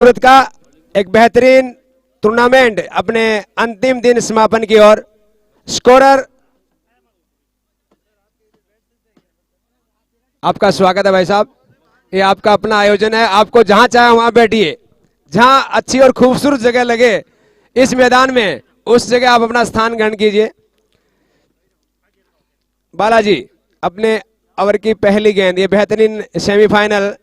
सूरत का एक बेहतरीन टूर्नामेंट अपने अंतिम दिन समापन की ओर। स्कोरर आपका स्वागत है भाई साहब। ये आपका अपना आयोजन है, आपको जहां चाहे वहां बैठिए, जहां अच्छी और खूबसूरत जगह लगे इस मैदान में उस जगह आप अपना स्थान ग्रहण कीजिए। बालाजी अपने ओवर की पहली गेंद, ये बेहतरीन सेमीफाइनल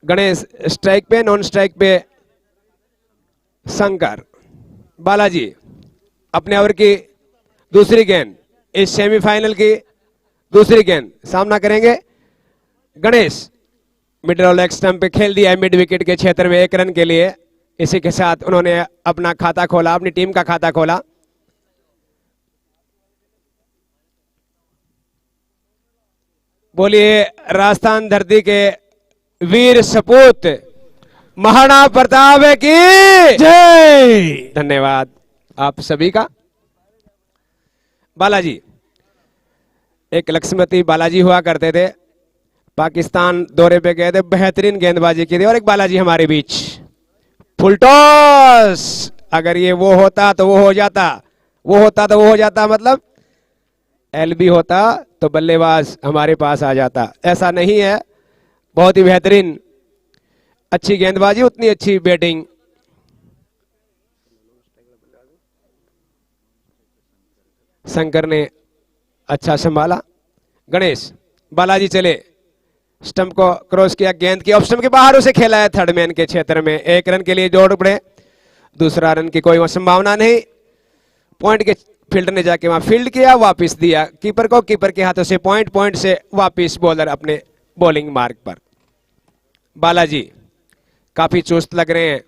गणेश स्ट्राइक पे, नॉन स्ट्राइक पे शंकर। बालाजी अपने ओवर की दूसरी गेंद, इस सेमीफाइनल की दूसरी गेंद सामना करेंगे गणेश। मिड लेग स्टंप पे खेल दिया है मिड विकेट के क्षेत्र में 1 रन के लिए। इसी के साथ उन्होंने अपना खाता खोला, अपनी टीम का खाता खोला। बोलिए राजस्थान धरती के वीर सपूत महाराणा प्रताप की जय। धन्यवाद आप सभी का। बालाजी एक लक्ष्मती बालाजी हुआ करते थे, पाकिस्तान दौरे पे गए थे, बेहतरीन गेंदबाजी की थी। और एक बालाजी हमारे बीच, फुल टॉस। अगर ये वो होता तो वो हो जाता, वो होता तो वो हो जाता, मतलब एलबी होता तो बल्लेबाज हमारे पास आ जाता। ऐसा नहीं है, बहुत ही बेहतरीन, अच्छी गेंदबाजी, उतनी अच्छी बैटिंग। शंकर ने अच्छा संभाला। गणेश, बालाजी चले, स्टंप को क्रॉस किया, गेंद की ऑफ स्टंप के बाहर उसे खेला है थर्ड मैन के क्षेत्र में। 1 रन के लिए जोड़ पड़े, दूसरा रन की कोई संभावना नहीं। पॉइंट के फील्डर ने जाके वहां फील्ड किया, वापस दिया कीपर को, कीपर के हाथों से पॉइंट, पॉइंट से वापस बॉलर अपने बॉलिंग मार्ग पर। बालाजी काफी चुस्त लग रहे हैं,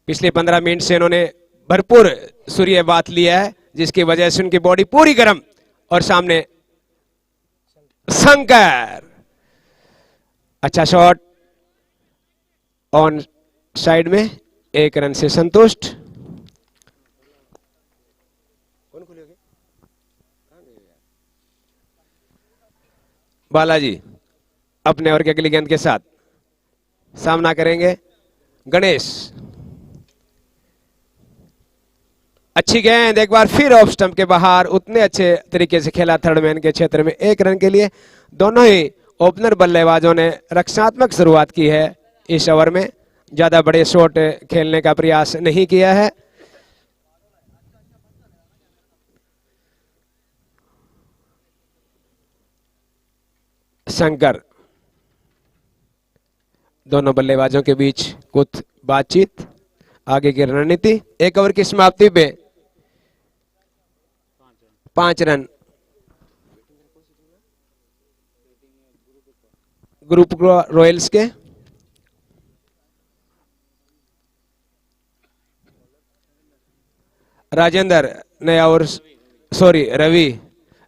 पिछले 15 मिनट से इन्होंने भरपूर सूर्य बात लिया है, जिसकी वजह से उनकी बॉडी पूरी गर्म। और सामने शंकर, अच्छा शॉट ऑन साइड में, 1 रन से संतुष्ट। बालाजी अपने ओवर की अगली गेंद के साथ सामना करेंगे गणेश। अच्छी गेंद, एक बार फिर ऑफ स्टंप के बाहर, उतने अच्छे तरीके से खेला थर्ड मैन के क्षेत्र में 1 रन के लिए। दोनों ही ओपनर बल्लेबाजों ने रक्षात्मक शुरुआत की है इस ओवर में, ज्यादा बड़े शॉट खेलने का प्रयास नहीं किया है। शंकर, दोनों बल्लेबाजों के बीच कुछ बातचीत, आगे की रणनीति। 1 ओवर की समाप्ति पे 5 रन ग्रुप रॉयल्स के। राजेंद्र नया ओवर, सॉरी रवि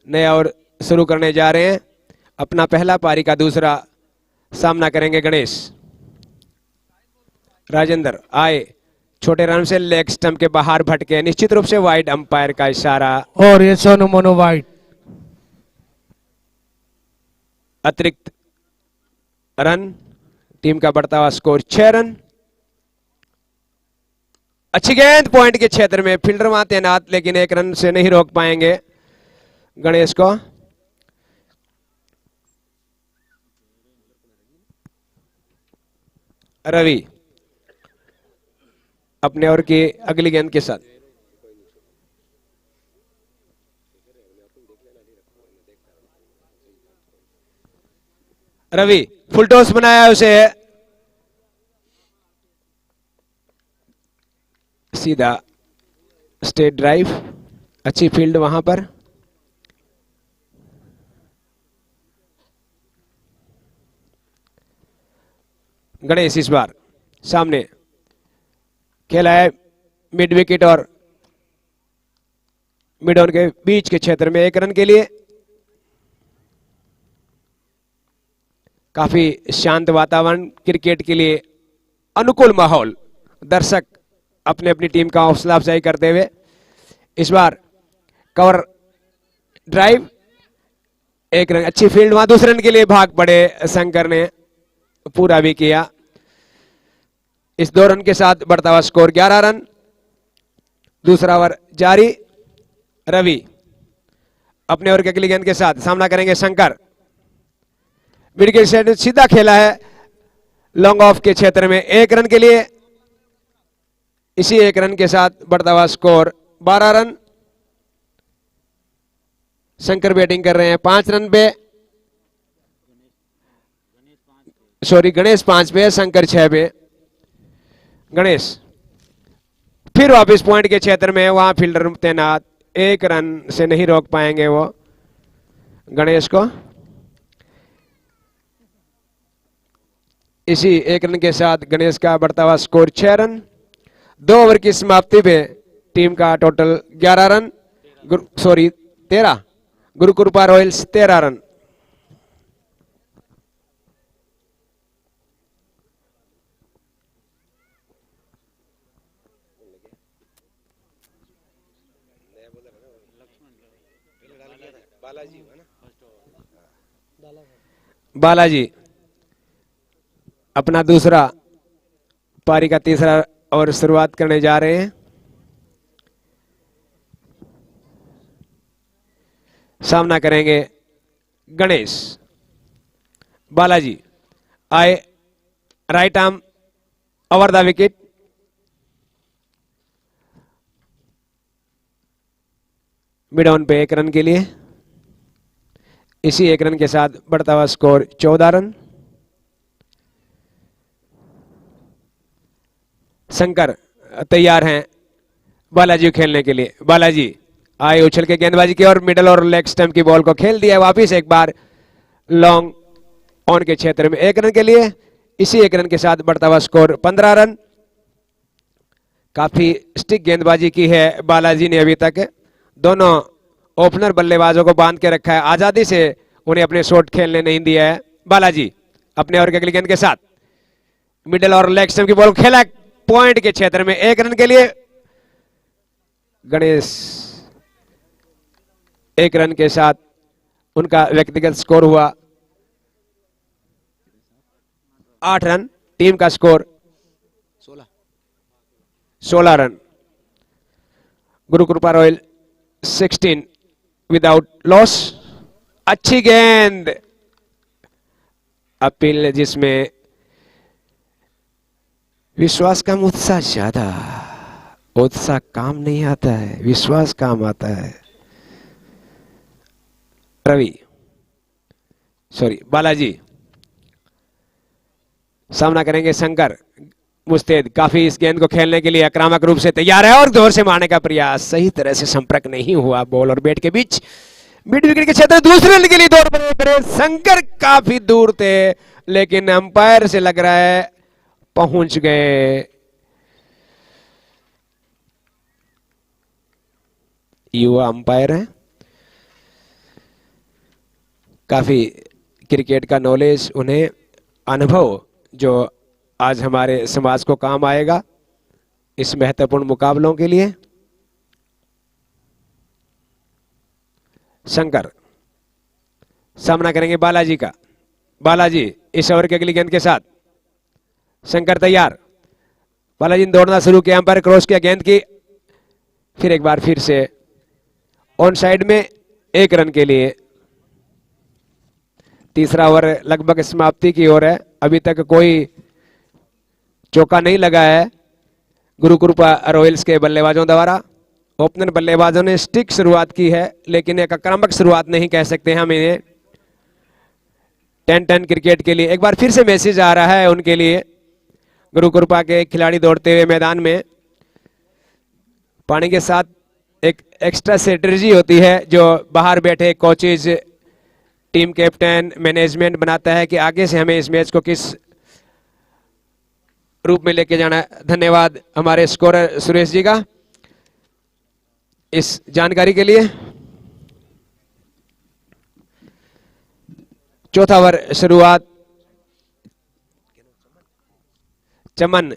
नया ओवर शुरू करने जा रहे हैं। अपना पहला पारी का दूसरा सामना करेंगे गणेश। राजेंद्र आए, छोटे रन से लेग स्टंप के बाहर भटके, निश्चित रूप से वाइड अंपायर का इशारा, और ये सोनू मोनो वाइड। अतिरिक्त रन, टीम का बढ़ता हुआ स्कोर 6 रन। अच्छी गेंद पॉइंट के क्षेत्र में, फील्डर वहां तैनात, लेकिन 1 रन से नहीं रोक पाएंगे गणेश को। रवि अपने ओवर की अगली गेंद के साथ रवि फुल टॉस बनाया उसे, सीधा स्ट्रेट ड्राइव, अच्छी फील्ड वहां पर। गणेश इस बार सामने खेला है मिड विकेट और मिड ऑन के बीच के क्षेत्र में 1 रन के लिए। काफी शांत वातावरण, क्रिकेट के लिए अनुकूल माहौल, दर्शक अपने अपनी टीम का हौसला अफजाई करते हुए इस बार कवर ड्राइव एक रन, अच्छी फील्ड, वहां दूसरे रन के लिए भाग पड़े शंकर ने, पूरा भी किया। इस 2 रन के साथ बढ़ता हुआ स्कोर 11 रन। दूसरा ओवर जारी। रवि अपने ओवर के अगली गेंद के साथ सामना करेंगे शंकर। मिड के सेट सीधा खेला है लॉन्ग ऑफ के क्षेत्र में, 1 रन के लिए। इसी 1 रन के साथ बढ़ता हुआ स्कोर 12 रन। शंकर बैटिंग कर रहे हैं 5 रन पे, सॉरी गणेश 5 पे, शंकर 6 पे। गणेश फिर वापस पॉइंट के क्षेत्र में, वहां फील्डर तैनात, 1 रन से नहीं रोक पाएंगे वो गणेश को। इसी 1 रन के साथ गणेश का बढ़ता हुआ स्कोर 6 रन। 2 ओवर की समाप्ति पे टीम का total 11 run, sorry 13, Gurukripa Royals 13 run. Balaji अपना दूसरा पारी का तीसरा ओवर शुरुआत करने जा रहे हैं। सामना करेंगे गणेश। बालाजी आए right arm over the wicket. Mid on पे 1 रन के लिए। इसी 1 रन के साथ बढ़ता हुआ स्कोर 14 रन। शंकर तैयार हैं बालाजी खेलने के लिए। बालाजी आए उछल के गेंदबाजी की और मिडल और लेग स्टंप की बॉल को खेल दिया वापिस एक बार लॉन्ग ऑन के क्षेत्र में, 1 रन के लिए। इसी 1 रन के साथ बढ़ता हुआ स्कोर 15 रन। काफी स्टिक गेंदबाजी की है बालाजी ने अभी तक। दोनों ओपनर बल्लेबाजों को बांध के रखा है, आजादी से उन्हें अपने शॉट खेलने नहीं दिया है। बालाजी अपने ओवर के अगली गेंद के साथ मिडल और लेग स्टंप की बॉल खेला पॉइंट के क्षेत्र में, 1 रन के लिए। गणेश 1 रन के साथ उनका व्यक्तिगत स्कोर हुआ 8 रन। टीम का score 16 run. Gurukripa royal 16 without loss. अच्छी गेंद, अपील जिसमें विश्वास कम उत्साह ज्यादा। उत्साह काम नहीं आता है, विश्वास काम आता है। रवि सॉरी बालाजी सामना करेंगे शंकर। मुस्तैद काफी इस गेंद को खेलने के लिए आक्रामक रूप से तैयार है और जोर से मारने का प्रयास, सही तरह से संपर्क नहीं हुआ बॉल और बैट के बीच। मिड विकेट के क्षेत्र दूसरे रन के लिए दौड़ पड़े शंकर, काफी दूर थे लेकिन अंपायर से लग रहा है पहुंच गए। युवा अंपायर है, काफी क्रिकेट का नॉलेज, उन्हें अनुभव जो आज हमारे समाज को काम आएगा इस महत्वपूर्ण मुकाबलों के लिए। शंकर सामना करेंगे बालाजी का। बालाजी इस ओवर के अगली गेंद के साथ। शंकर तैयार। बालाजी ने दौड़ना शुरू किया, अंपायर क्रॉस किया गेंद की, फिर एक बार फिर से ऑन साइड में, 1 रन के लिए। तीसरा ओवर लगभग समाप्ति की ओर है, अभी तक कोई चौका नहीं लगा है गुरुकृपा रॉयल्स के बल्लेबाजों द्वारा। ओपनर बल्लेबाजों ने स्टिक शुरुआत की है लेकिन एक आक्रामक शुरुआत नहीं कह सकते हम इन्हें। 10-10 क्रिकेट के लिए एक बार फिर से मैसेज आ रहा है उनके लिए। गुरुकृपा के खिलाड़ी दौड़ते हुए मैदान में, पानी के साथ एक एक्स्ट्रा स्ट्रेटजी होती है जो बाहर बैठे कोचेज, टीम कैप्टन, मैनेजमेंट बनाता है कि आगे से हमें इस मैच को किस रूप में लेके जाना है। धन्यवाद हमारे स्कोरर सुरेश जी का इस जानकारी के लिए। चौथा ओवर शुरुआत चमन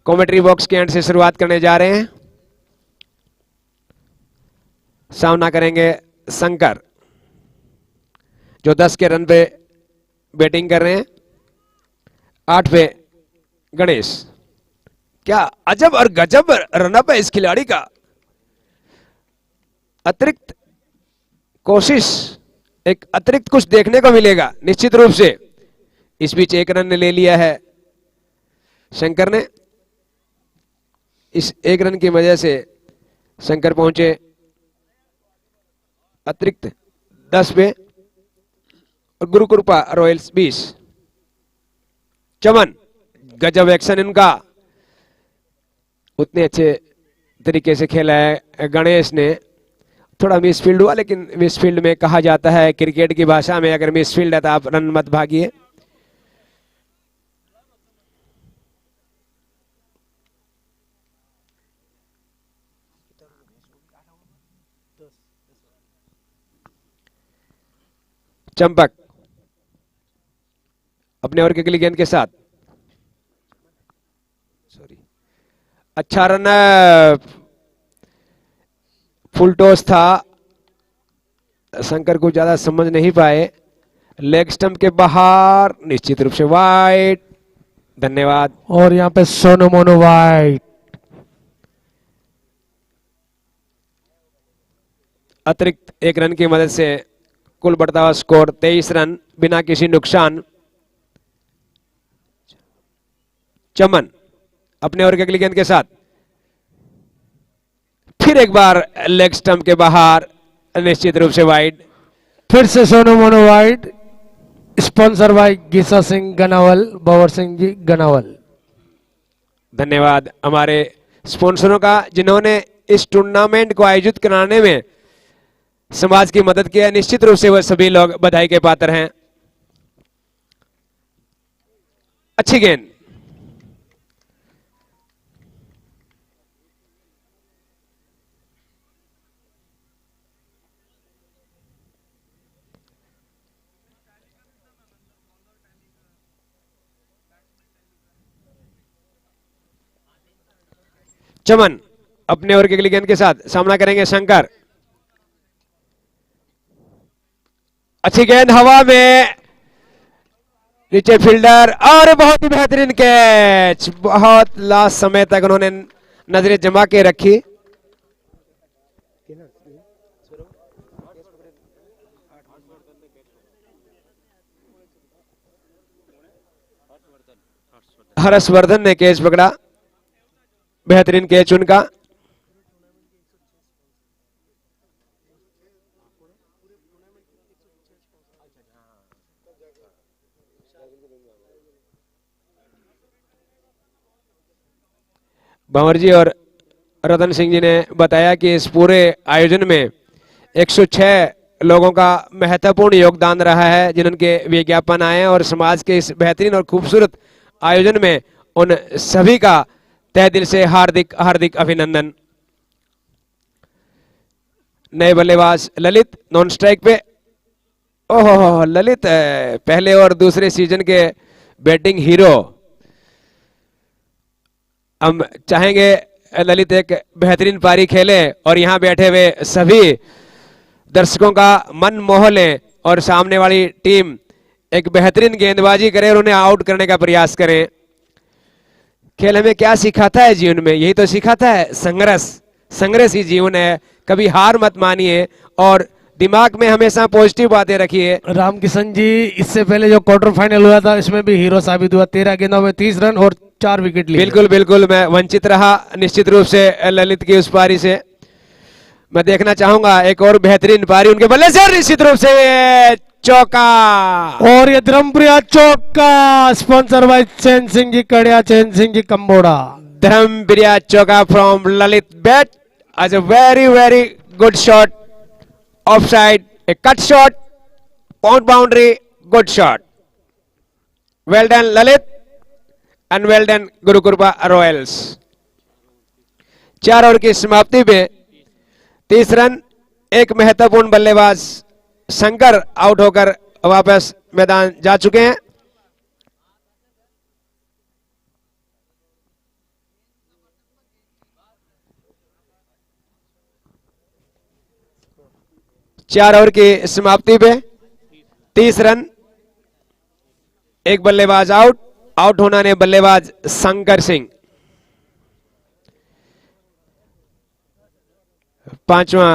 कमेंट्री बॉक्स के एंड से शुरुआत करने जा रहे हैं। सामना करेंगे शंकर। जो 10 के रन पे बैटिंग कर रहे हैं। 8 पे गणेश। क्या अजब और गजब रनअप है इस खिलाड़ी का। अतिरिक्त कोशिश, एक अतिरिक्त कुछ देखने को मिलेगा निश्चित रूप से। इस बीच 1 रन ले लिया है शंकर ने। इस 1 रन की वजह से शंकर पहुंचे अतिरिक्त 10 पे और गुरुकृपा रॉयल्स 20। चमन, गजब एक्शन इनका, उतने अच्छे तरीके से खेला है गणेश ने। थोड़ा मिसफील्ड हुआ, लेकिन मिसफील्ड में कहा जाता है क्रिकेट की भाषा में, अगर मिसफील्ड है तो आप रन मत भागिए। चंपक अपने ओवर की अगली गेंद के साथ, सॉरी, अच्छा रन, फुल टॉस था, शंकर को ज्यादा समझ नहीं पाए। लेग स्टंप के बाहर, निश्चित रूप से वाइड। धन्यवाद। और यहाँ पे सोनू मोनू वाइट। अतिरिक्त 1 रन की मदद से कुल बढ़ता हुआ स्कोर 23 रन बिना किसी नुकसान। चमन अपने ओवर की अगली गेंद के साथ, फिर एक बार लेग स्टंप के बाहर, निश्चित रूप से वाइड। फिर से Sonu Monu wide. Sponsor by Geesa Singh Ganawal, Bawar Singh ji Ganawal. धन्यवाद हमारे स्पॉन्सरों का, जिन्होंने इस टूर्नामेंट को आयोजित कराने में समाज की मदद की है। निश्चित रूप से वह सभी लोग बधाई के पात्र हैं। अच्छी गेंद, चमन अपने ओवर की अगली गेंद के साथ सामना करेंगे शंकर। अच्छी गेंद हवा में, नीचे फील्डर, और बहुत ही बेहतरीन कैच। बहुत लास्ट समय तक उन्होंने नजरें जमा के रखी। हर्षवर्धन ने कैच पकड़ा, बेहतरीन कैच उनका। भंवर जी और रतन सिंह जी ने बताया कि इस पूरे आयोजन में 106 लोगों का महत्वपूर्ण योगदान रहा है, जिनके विज्ञापन आए, और समाज के इस बेहतरीन और खूबसूरत आयोजन में उन सभी का तहे दिल से हार्दिक हार्दिक अभिनंदन। नए बल्लेबाज ललित नॉन स्ट्राइक पे। ओहो, ललित पहले और दूसरे सीजन के बैटिंग हीरो। हम चाहेंगे ललित एक बेहतरीन पारी खेले और यहां बैठे हुए सभी दर्शकों का मन मोह ले और सामने वाली टीम एक बेहतरीन गेंदबाजी करे और उन्हें आउट करने का प्रयास करें। खेल हमें क्या सिखाता है जीवन में? यही तो सिखाता है, संघर्ष। संघर्ष ही जीवन है। कभी हार मत मानिए और दिमाग में हमेशा पॉजिटिव बातें रखिए। रामकिशन जी, इससे पहले जो क्वार्टर फाइनल हुआ था इसमें भी हीरो साबित हुआ। 13 गेंदों में 30 रन और 4 विकेट लिए। बिल्कुल बिल्कुल, मैं वंचित रहा निश्चित रूप से ललित की उस पारी से। मैं देखना चाहूंगा एक और बेहतरीन पारी उनके बल्ले से, निश्चित रूप से चौका। और ये धर्मप्रिया चौका, स्पॉन्सर बाय चैन सिंह जी कड़िया, चैन सिंह जी कंबोड़ा। धर्मप्रिया चौका from Lalit bat as a very good shot, offside, a cut shot, pound boundary, good shot. Well done Lalit and well done Gurukripa Royals. 4 over की समाप्ति में 30 रन। एक महत्वपूर्ण बल्लेबाज शंकर आउट होकर वापस मैदान जा चुके हैं। चार ओवर की समाप्ति पे 30 रन, एक बल्लेबाज आउट। आउट होना ने बल्लेबाज शंकर सिंह। पांचवा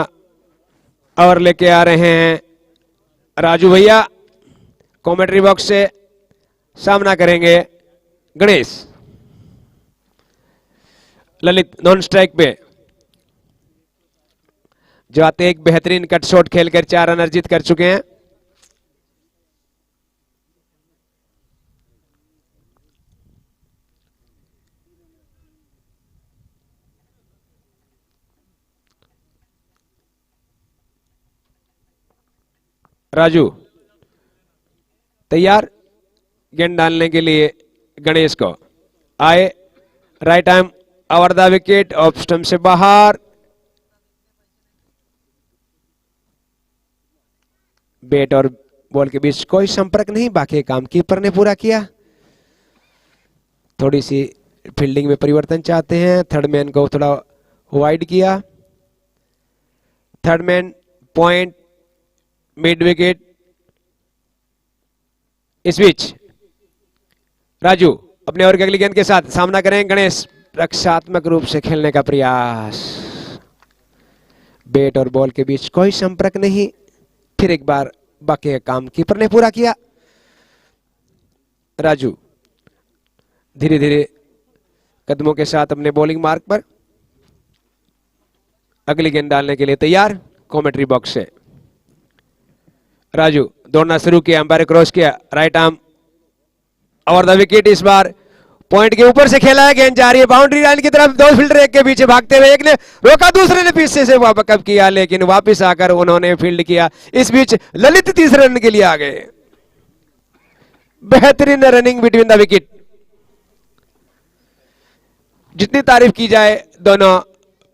ओवर लेके आ रहे हैं राजू भैया। कमेंट्री बॉक्स से सामना करेंगे गणेश। ललित नॉन स्ट्राइक पे जो आते एक बेहतरीन कट शॉट खेलकर 4 रन अर्जित कर चुके हैं। राजू तैयार गेंद डालने के लिए गणेश को आए। Right arm over the wicket, off stump से बाहर। बैट और बॉल के बीच कोई संपर्क नहीं, बाकी काम कीपर ने पूरा किया। थोड़ी सी फील्डिंग में परिवर्तन चाहते हैं। थर्ड मैन को थोड़ा वाइड किया। Third man point mid wicket. इस बीच राजू अपने ओवर की अगली गेंद के साथ सामना करें गणेश। रक्षात्मक रूप से खेलने का प्रयास। बैट और बॉल के बीच कोई संपर्क नहीं। फिर एक बार बाकी काम कीपर ने पूरा किया। राजू धीरे धीरे कदमों के साथ अपने बॉलिंग मार्ग पर अगली गेंद डालने के लिए तैयार। कमेंट्री बॉक्स से राजू दौड़ना शुरू किया, अंपायर क्रॉस किया। Right arm over the wicket. इस बार पॉइंट के ऊपर से खेला है, गेंद जा रही है बाउंड्री लाइन की तरफ। 2 फील्डर एक के पीछे भागते हुए, एक ने रोका, दूसरे ने पीछे से वापस किया, लेकिन वापस आकर उन्होंने फील्ड किया। इस बीच ललित तीसरे रन के लिए आ गए। बेहतरीन रनिंग बिटवीन द विकेट। जितनी तारीफ की जाए दोनों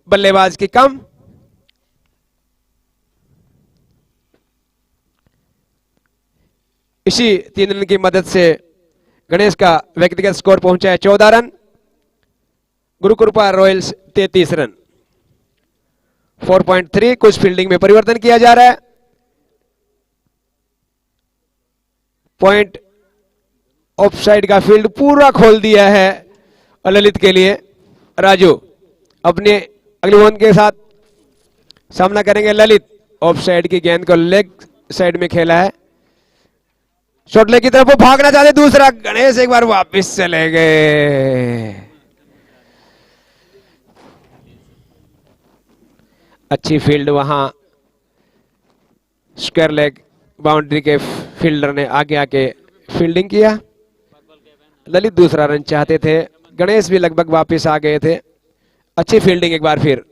बल्लेबाज की कम। इसी 3 रन की मदद से गणेश का व्यक्तिगत स्कोर पहुंचा है 14 रन। Gurukripa Royals 33 run. 4.3 कुछ फील्डिंग में परिवर्तन किया जा रहा है। पॉइंट ऑफ साइड का फील्ड पूरा खोल दिया है ललित के लिए। राजू अपने अगली गेंद के साथ सामना करेंगे ललित। ऑफ साइड की गेंद को लेग साइड में खेला है। शॉर्ट लेग की तरफ वो भागना चाहते, दूसरा गणेश एक बार वापस चले गए। अच्छी फील्ड वहां स्क्वायर लेग बाउंड्री के फील्डर ने आगे आके फील्डिंग किया। ललित दूसरा रन चाहते थे, गणेश भी लगभग वापस आ गए थे। अच्छी फील्डिंग एक बार फिर।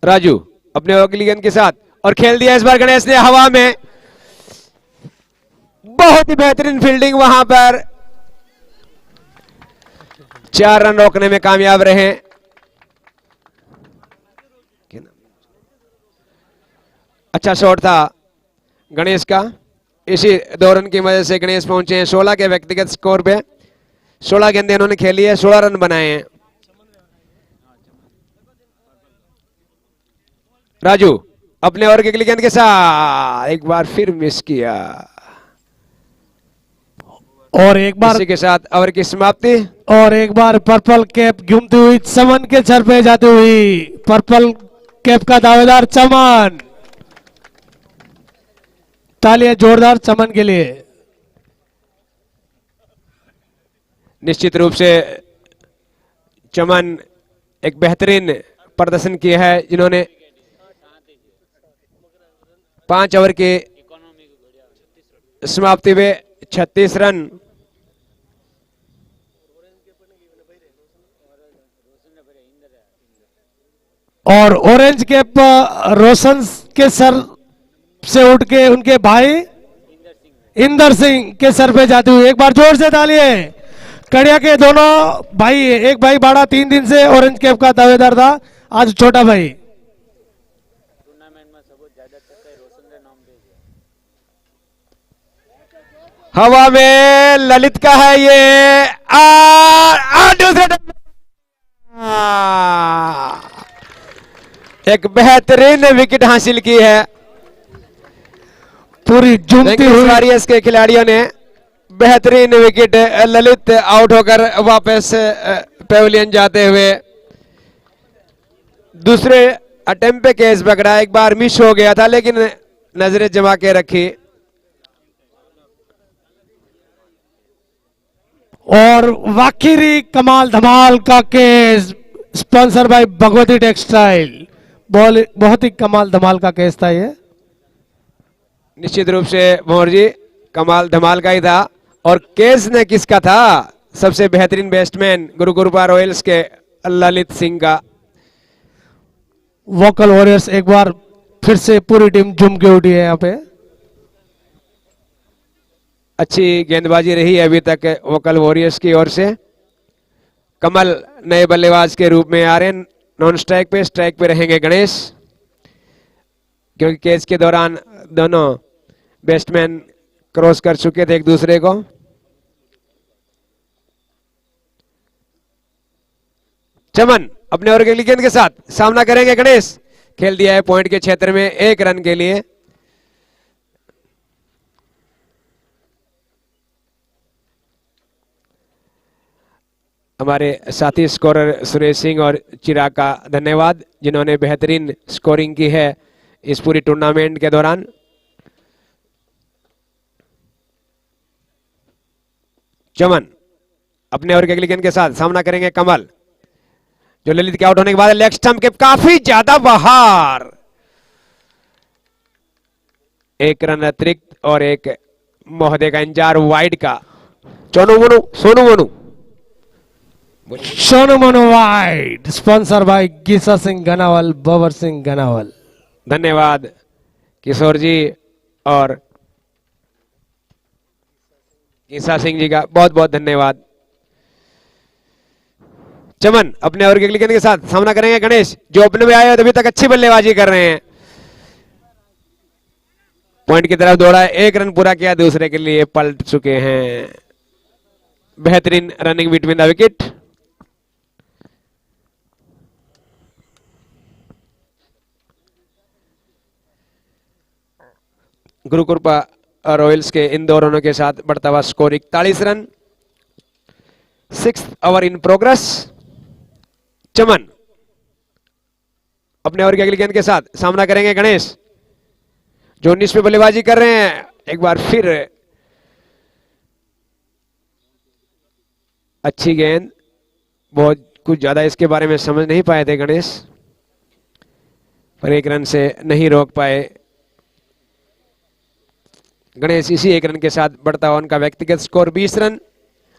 राजू अपने अगली गेंद के साथ और खेल दिया इस बार गणेश ने हवा में। बहुत ही बेहतरीन फील्डिंग वहां पर। 4 रन रोकने में कामयाब रहे। अच्छा शॉट था गणेश का। इसी 2 रन की मदद से गणेश पहुंचे हैं 16 के व्यक्तिगत स्कोर पे। 16 गेंदें इन्होंने खेली है, 16 रन बनाए हैं। राजू अपने ओवर की अगली गेंद के साथ एक बार फिर मिस किया और एक बार इसी के साथ ओवर की समाप्ति। और एक बार पर्पल कैप घूमती हुई चमन के सर पे जाती हुई पर्पल कैप का दावेदार चमन। तालियां जोरदार चमन के लिए। निश्चित रूप से चमन एक बेहतरीन प्रदर्शन किया है, जिन्होंने 5 ओवर के समाप्ति में 36 रन और ऑरेंज कैप रोशन के सर से उठ के उनके भाई इंदर सिंह के सर पे जाती हुई। एक बार जोर से तालियां। कड़िया के दोनों भाई, एक भाई बाड़ा 3 दिन से ऑरेंज कैप का दावेदार था, आज छोटा भाई। हवा में ललित का है ये। दूसरे एक बेहतरीन विकेट हासिल की है। पूरी झूमती हुई वॉरियर्स के खिलाड़ियों ने बेहतरीन विकेट। ललित आउट होकर वापस पेविलियन जाते हुए दूसरे अटेम्प्ट पे कैच पकड़ा। एक बार मिस हो गया था लेकिन नजरें जमा के रखी। और वाकिरी कमाल धमाल का case sponsor by Bhagwati textile. बहुत ही कमाल धमाल का केस था ये। निश्चित रूप से भंवर जी कमाल धमाल का ही था। और केस ने किसका था? सबसे बेहतरीन बैट्समैन गुरुकृपा रॉयल्स के ललित सिंह का। वोकल वॉरियर्स एक बार फिर से पूरी टीम झूम के उठी है यहाँ पे। अच्छी गेंदबाजी रही है अभी तक वोकल वॉरियर्स की ओर से। कमल नए बल्लेबाज के रूप में आ रहे हैं। नॉन स्ट्राइक पे, स्ट्राइक पे रहेंगे गणेश, क्योंकि कैच के दौरान दोनों बैट्समैन क्रॉस कर चुके थे एक दूसरे को। चमन अपने ओवर के लिए गेंद के साथ सामना करेंगे गणेश। खेल दिया है पॉइंट के क्षेत्र में 1 रन के लिए। हमारे साथी स्कोरर सुरेश सिंह और चिराग का धन्यवाद, जिन्होंने बेहतरीन स्कोरिंग की है इस पूरी टूर्नामेंट के दौरान। चमन अपने ओवर के अगली गेंद के साथ सामना करेंगे कमल, जो ललित के आउट होने के बाद लेग स्टंप के काफी ज्यादा बाहर। 1 रन अतिरिक्त और एक महोदय का इंतजार वाइड का। Sonu Monu Sonu Monu wide, sponsor by Geesa Singh Ghanawal, Babar Singh Ghanawal. धन्यवाद किशोर जी और गीसा सिंह जी का बहुत बहुत धन्यवाद। चमन अपने ओवर की अगली गेंद के साथ सामना करेंगे गणेश, जो अपने में आए हैं अभी तक अच्छी बल्लेबाजी कर रहे हैं। पॉइंट की तरफ दौड़ा, 1 रन पूरा किया, दूसरे के लिए पलट चुके हैं। बेहतरीन running between the wicket. Gurukripa royals के इन दो रनों के साथ बढ़ता हुआ score 41 run. 6th over in progress. Chaman अपने ओवर की अगली गेंद के साथ सामना करेंगे गणेश, जो 19 पे बल्लेबाजी कर रहे हैं। एक बार फिर अच्छी गेंद, बहुत कुछ ज्यादा इसके बारे में समझ नहीं पाए थे गणेश, पर 1 रन से नहीं रोक पाए। गणेश इसी 1 रन के साथ बढ़ता हुआ उनका व्यक्तिगत score 20 run.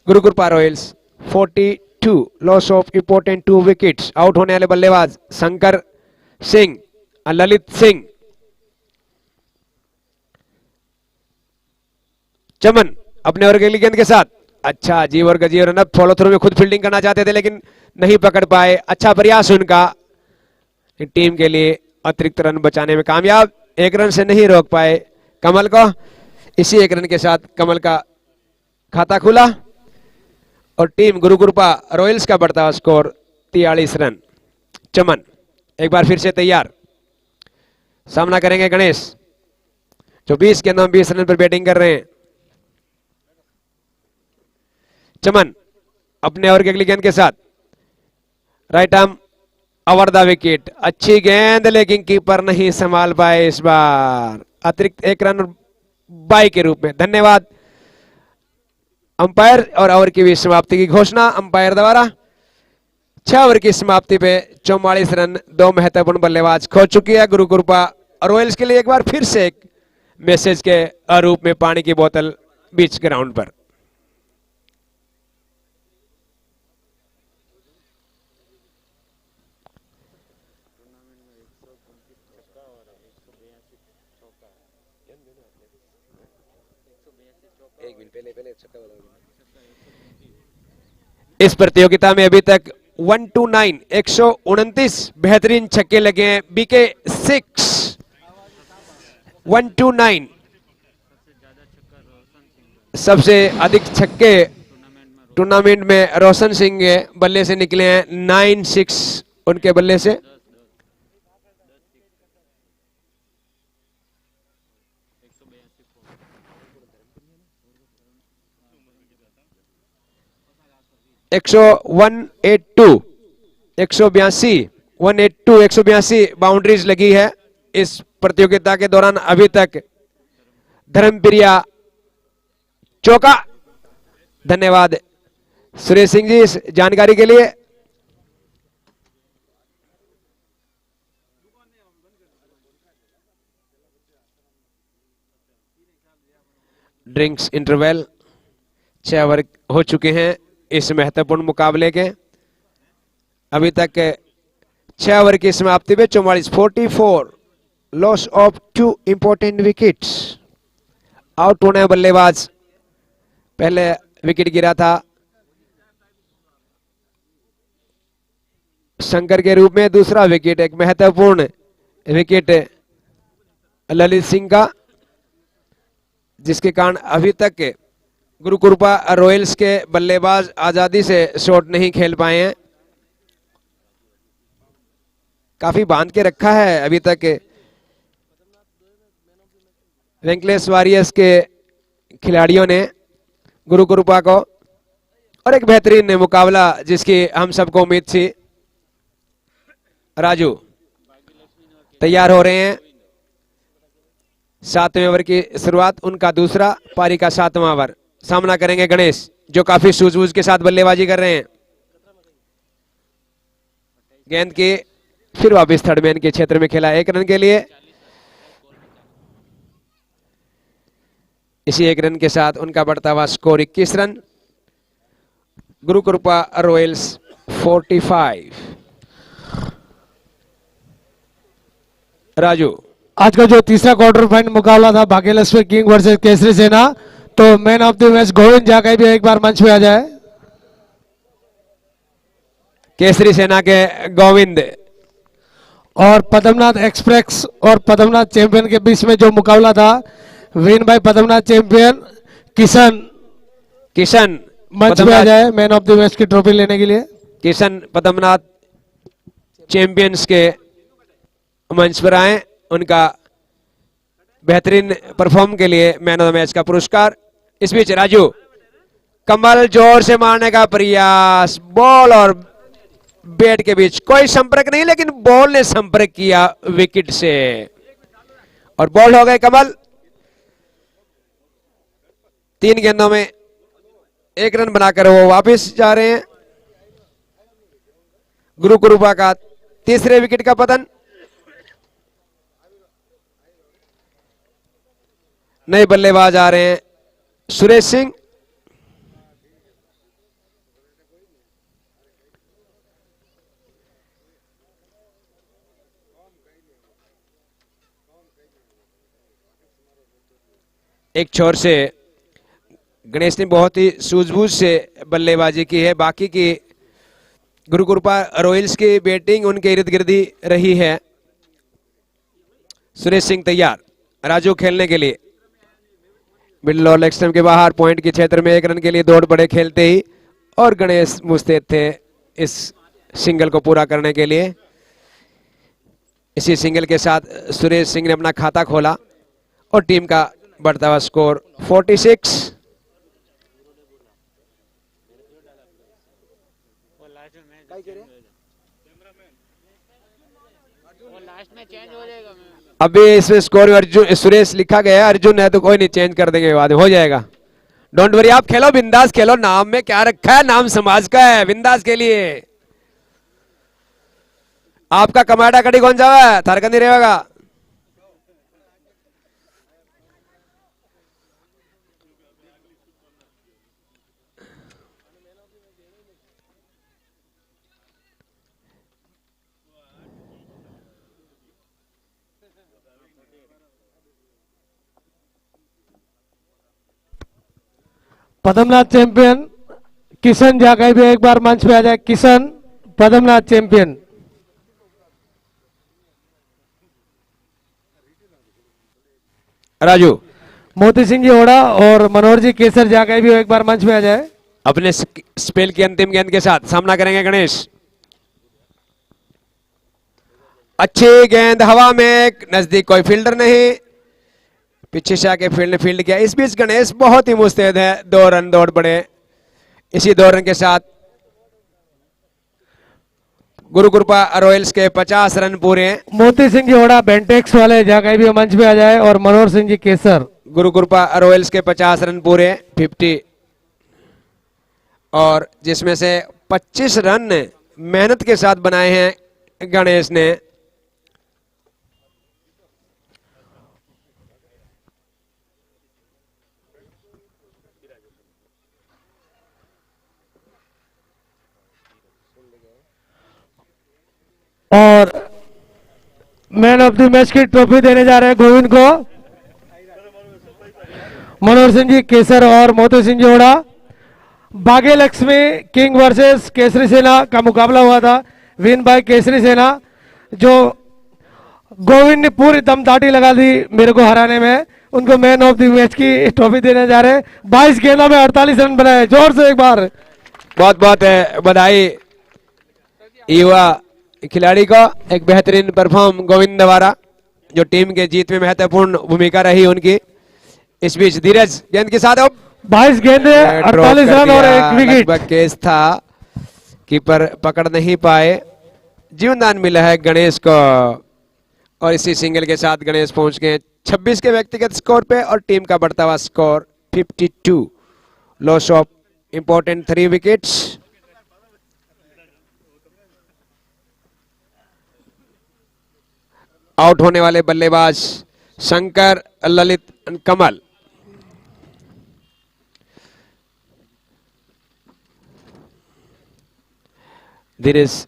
Gurukripa Royals 42, loss of important 2 wickets. Out होने वाले बल्लेबाज शंकर सिंह, ललित सिंह। चमन अपने ओवर की अगली गेंद के साथ अच्छा अजीब और गजीब रन, फॉलो थ्रू में खुद फील्डिंग करना चाहते थे लेकिन नहीं पकड़ पाए। अच्छा प्रयास उनका, टीम के लिए अतिरिक्त रन बचाने में कामयाब। 1 रन से नहीं रोक पाए कमल को। इसी 1 रन के साथ कमल का खाता खुला और टीम गुरुकृपा रॉयल्स का बढ़ता हुआ स्कोर 43 रन। चमन एक बार फिर से तैयार, सामना करेंगे गणेश, जो 20 गेंदों में 20 रन पर बैटिंग कर रहे हैं। चमन अपने ओवर की अगली गेंद के साथ right arm over the wicket. अच्छी गेंद लेकिन कीपर नहीं संभाल पाए इस बार। अतिरिक्त 1 रन बाई के रूप में। धन्यवाद अंपायर। और ओवर की भी समाप्ति की घोषणा अंपायर द्वारा। 6 ओवर की समाप्ति पे 44 रन 2 महत्वपूर्ण बल्लेबाज खो चुकी है गुरुकृपा रॉयल्स के लिए। एक बार फिर से एक मैसेज के रूप में पानी की बोतल बीच ग्राउंड पर। इस प्रतियोगिता में अभी तक 129 129 बेहतरीन छक्के लगे हैं। बीके 6 129 सबसे अधिक छक्के टूर्नामेंट में रोशन सिंह के बल्ले से निकले हैं। 9-6 उनके बल्ले से। 182 182 182 182 बाउंड्रीज लगी है इस प्रतियोगिता के दौरान अभी तक। धर्मप्रिया चौका। धन्यवाद सुरेश सिंह जी इस जानकारी के लिए। ड्रिंक्स इंटरवल 6 ओवर हो चुके हैं इस महत्वपूर्ण मुकाबले के। अभी तक 6 ओवर की समाप्ति में 44 loss of 2 important wickets. Out होने बल्लेबाज पहले विकेट गिरा था शंकर के रूप में, दूसरा विकेट एक महत्वपूर्ण विकेट ललित सिंह का, जिसके कारण अभी तक गुरुकृपा रॉयल्स के बल्लेबाज आजादी से शॉट नहीं खेल पाए हैं। काफी बांध के रखा है अभी तक वेंकलेश वॉरियर्स के खिलाड़ियों ने गुरुकृपा को, और एक बेहतरीन मुकाबला जिसकी हम सबको उम्मीद थी। राजू तैयार हो रहे हैं। 7वें ओवर की शुरुआत, उनका दूसरा, पारी का 7वां ओवर। सामना करेंगे गणेश जो काफी सूझबूझ के साथ बल्लेबाजी कर रहे हैं। गेंद की फिर वापस थर्ड मैन के क्षेत्र में खेला 1 रन के लिए। इसी 1 रन के साथ उनका बढ़ता हुआ score 21 run. Gurukripa Royals 45। Raju आज का जो तीसरा क्वार्टर फाइनल मुकाबला था भाग्यलक्ष्मी किंग वर्सेस केसरी सेना, तो man of the match Govind जाके भी एक बार मंच पे आ जाए। केसरी सेना के गोविंद और पद्मनाथ एक्सप्रेस और पद्मनाथ चैंपियन के बीच में जो मुकाबला था, win bye Padmanath champion Kishan मंच पे आ जाए मैन ऑफ द मैच की ट्रॉफी लेने के लिए। किशन पद्मनाथ चैंपियंस के मंच पर आए, उनका बेहतरीन परफॉर्म के लिए मैन ऑफ द मैच का पुरस्कार। इस बीच राजू कमल जोर से मारने का प्रयास, बॉल और बैट के बीच कोई संपर्क नहीं, लेकिन बॉल ने संपर्क किया विकेट से और बॉल हो गए कमल। 3 गेंदों में 1 रन बनाकर वो वापस जा रहे हैं। गुरुकृपा का तीसरे विकेट का पतन। नए बल्लेबाज आ रहे हैं सुरेश सिंह। एक छोर से गणेश ने बहुत ही सूझबूझ से बल्लेबाजी की है, बाकी की गुरुकृपा रॉयल्स की बैटिंग उनके इर्द गिर्द ही रही है। सुरेश सिंह तैयार, राजू खेलने के लिए। मिडल और लेग स्टंप के बाहर पॉइंट के क्षेत्र में 1 रन के लिए दौड़ पड़े खेलते ही, और गणेश मुस्तैद थे इस सिंगल को पूरा करने के लिए। इसी सिंगल के साथ सुरेश सिंह ने अपना खाता खोला और टीम का बढ़ता हुआ स्कोर 46। अभी इसमें स्कोर अर्जुन सुरेश लिखा गया है, अर्जुन है तो कोई नहीं, चेंज कर देंगे बाद में, हो जाएगा। डोंट वरी, आप खेलो बिंदास खेलो, नाम में क्या रखा है, नाम समाज का है, बिंदास के लिए। आपका कमाटा कड़ी कौन सा है, थारका नहीं रहेगा। पद्मनाथ चैंपियन किशन जाके भी एक बार मंच पे आ जाए। किशन पद्मनाथ चैंपियन। राजू मोती सिंह जी ओड़ा और मनोहर जी केसर जाके भी एक बार मंच पे आ जाए। अपने स्पेल की अंतिम गेंद के साथ सामना करेंगे गणेश। अच्छी गेंद हवा में, नजदीक कोई फील्डर नहीं, पीछे से आके फील्ड ने फील्ड किया। इस बीच गणेश बहुत ही मुस्तैद है, 2 रन दौड़ पड़े। इसी 2 रन के साथ गुरु कृपा रॉयल्स के 50 रन पूरे। मोती सिंह जी होड़ा बेंटेक्स वाले जहाँ कहीं भी मंच पे आ जाए, और मनोहर सिंह जी केसर। गुरु कृपा रॉयल्स के 50 रन पूरे 50, और जिसमें से 25 रन मेहनत के साथ बनाए हैं गणेश ने। और मैन ऑफ द मैच की ट्रॉफी देने जा रहे हैं गोविंद को। मनोहर सिंह जी केसर और मोती सिंह जी होड़ा। भाग्य लक्ष्मी किंग वर्सेस केसरी सेना का मुकाबला हुआ था, विन बाय केसरी सेना, जो गोविंद ने पूरी दमदाटी लगा दी मेरे को हराने में। उनको मैन ऑफ द मैच की ट्रॉफी देने जा रहे हैं। 22 गेंदों में 48 रन बनाए। जोर से एक बार बहुत बहुत बधाई युवा खिलाड़ी को। एक बेहतरीन परफॉर्म गोविंद द्वारा, जो टीम के जीत में महत्वपूर्ण भूमिका रही उनकी। इस बीच धीरज गेंद के साथ 22 गेंदे 48 रन और 1 विकेट। लगभग केस था, कीपर पकड़ नहीं पाए। जीवनदान मिला है गणेश को, और इसी सिंगल के साथ गणेश पहुंच गए 26 के व्यक्तिगत स्कोर पे, और टीम का बढ़ता हुआ score 52। Loss of important 3 wickets. Out होने वाले बल्लेबाज शंकर, ललित, कमल। धीरेश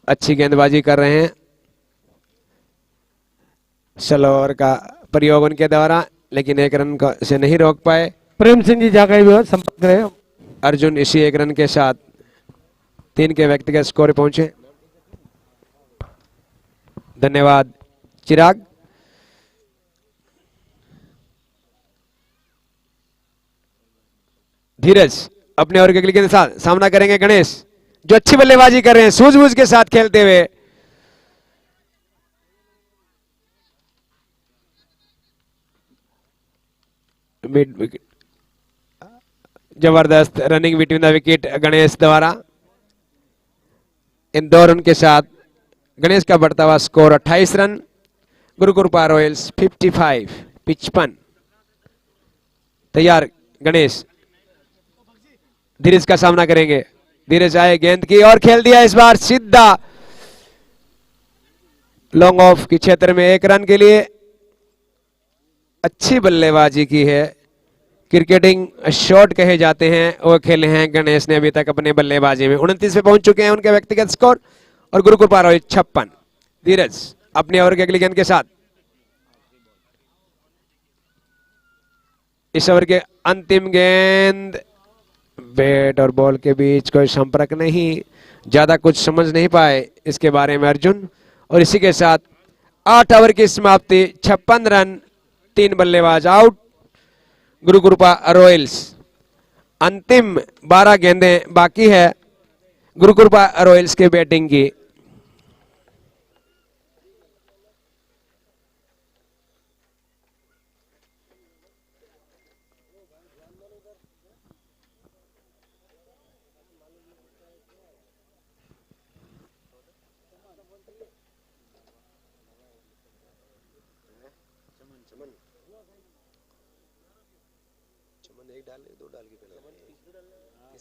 अच्छी गेंदबाजी कर रहे हैं। स्लो ओवर का प्रयोग उनके द्वारा, लेकिन 1 रन से नहीं रोक पाए। प्रेम सिंह जी जाकर भी संपर्क करें। अर्जुन इसी 1 रन के साथ 3 के व्यक्तिगत स्कोर पहुंचे। धन्यवाद चिराग। धीरज अपने ओवर के क्लिक के साथ सामना करेंगे गणेश, जो अच्छी बल्लेबाजी कर रहे हैं सूझबूझ के साथ खेलते हुए। मिड विकेट, जबरदस्त running between the wicket Ganesh द्वारा। इन 2 रन के साथ गणेश का बढ़ता हुआ स्कोर 28 रन। गुरु कृपा रॉयल्स 55 55। तैयार गणेश, धीरज का सामना करेंगे। धीरज आए गेंद की और खेल दिया, इस बार सीधा लॉन्ग ऑफ के क्षेत्र में 1 रन के लिए। अच्छी बल्लेबाजी की है, क्रिकेटिंग शॉट कहे जाते हैं, वो खेले हैं गणेश ने अभी तक अपने बल्लेबाजी में। 29 पे पहुंच चुके हैं उनके व्यक्तिगत स्कोर, और गुरु कृपा रॉयल 56। धीरज अपने ओवर के अगली गेंद के साथ। इस ओवर के अंतिम गेंद, बैट और बॉल के बीच कोई संपर्क नहीं, ज्यादा कुछ समझ नहीं पाए इसके बारे में अर्जुन। और इसी के साथ 8 ओवर की समाप्ति, 56 रन, 3 बल्लेबाज आउट। गुरु कृपा रॉयल्स, अंतिम 12 गेंदें बाकी है गुरु कृपा रॉयल्स के बैटिंग की।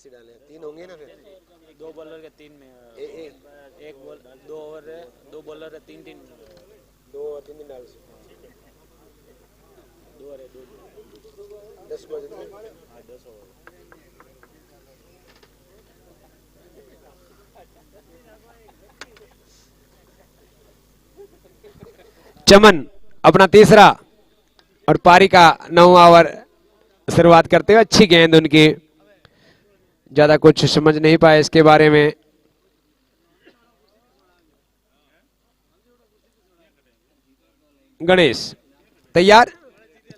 डाले 3 होंगे ना, फिर 2 बॉलर के 3 में एक बॉल 2 ओवर है, 2 बॉलर है, 3 2 और 3 दिन डाल 2 है 2 10 बजे। हाँ 10 ओवर। चमन अपना तीसरा और पारी का 9वां ओवर शुरुआत करते हुए। अच्छी गेंद उनकी, ज्यादा कुछ समझ नहीं पाए इसके बारे में। गणेश तैयार,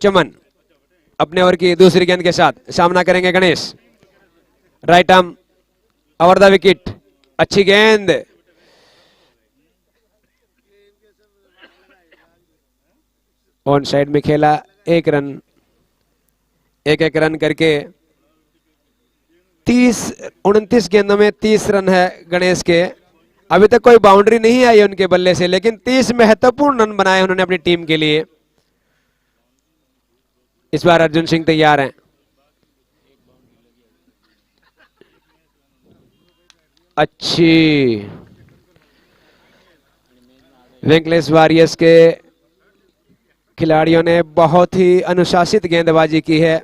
चमन अपने ओवर की दूसरी गेंद के साथ सामना करेंगे Ganesh. Right arm over the wicket, अच्छी गेंद, ऑन साइड में खेला एक रन, एक एक रन करके 29 गेंदों में 30 रन है गणेश के। अभी तक कोई बाउंड्री नहीं आई उनके बल्ले से, लेकिन 30 महत्वपूर्ण रन बनाए उन्होंने अपनी टीम के लिए। इस बार अर्जुन सिंह तैयार हैं। अच्छी वेंकलेस वॉरियर्स के खिलाड़ियों ने बहुत ही अनुशासित गेंदबाजी की है।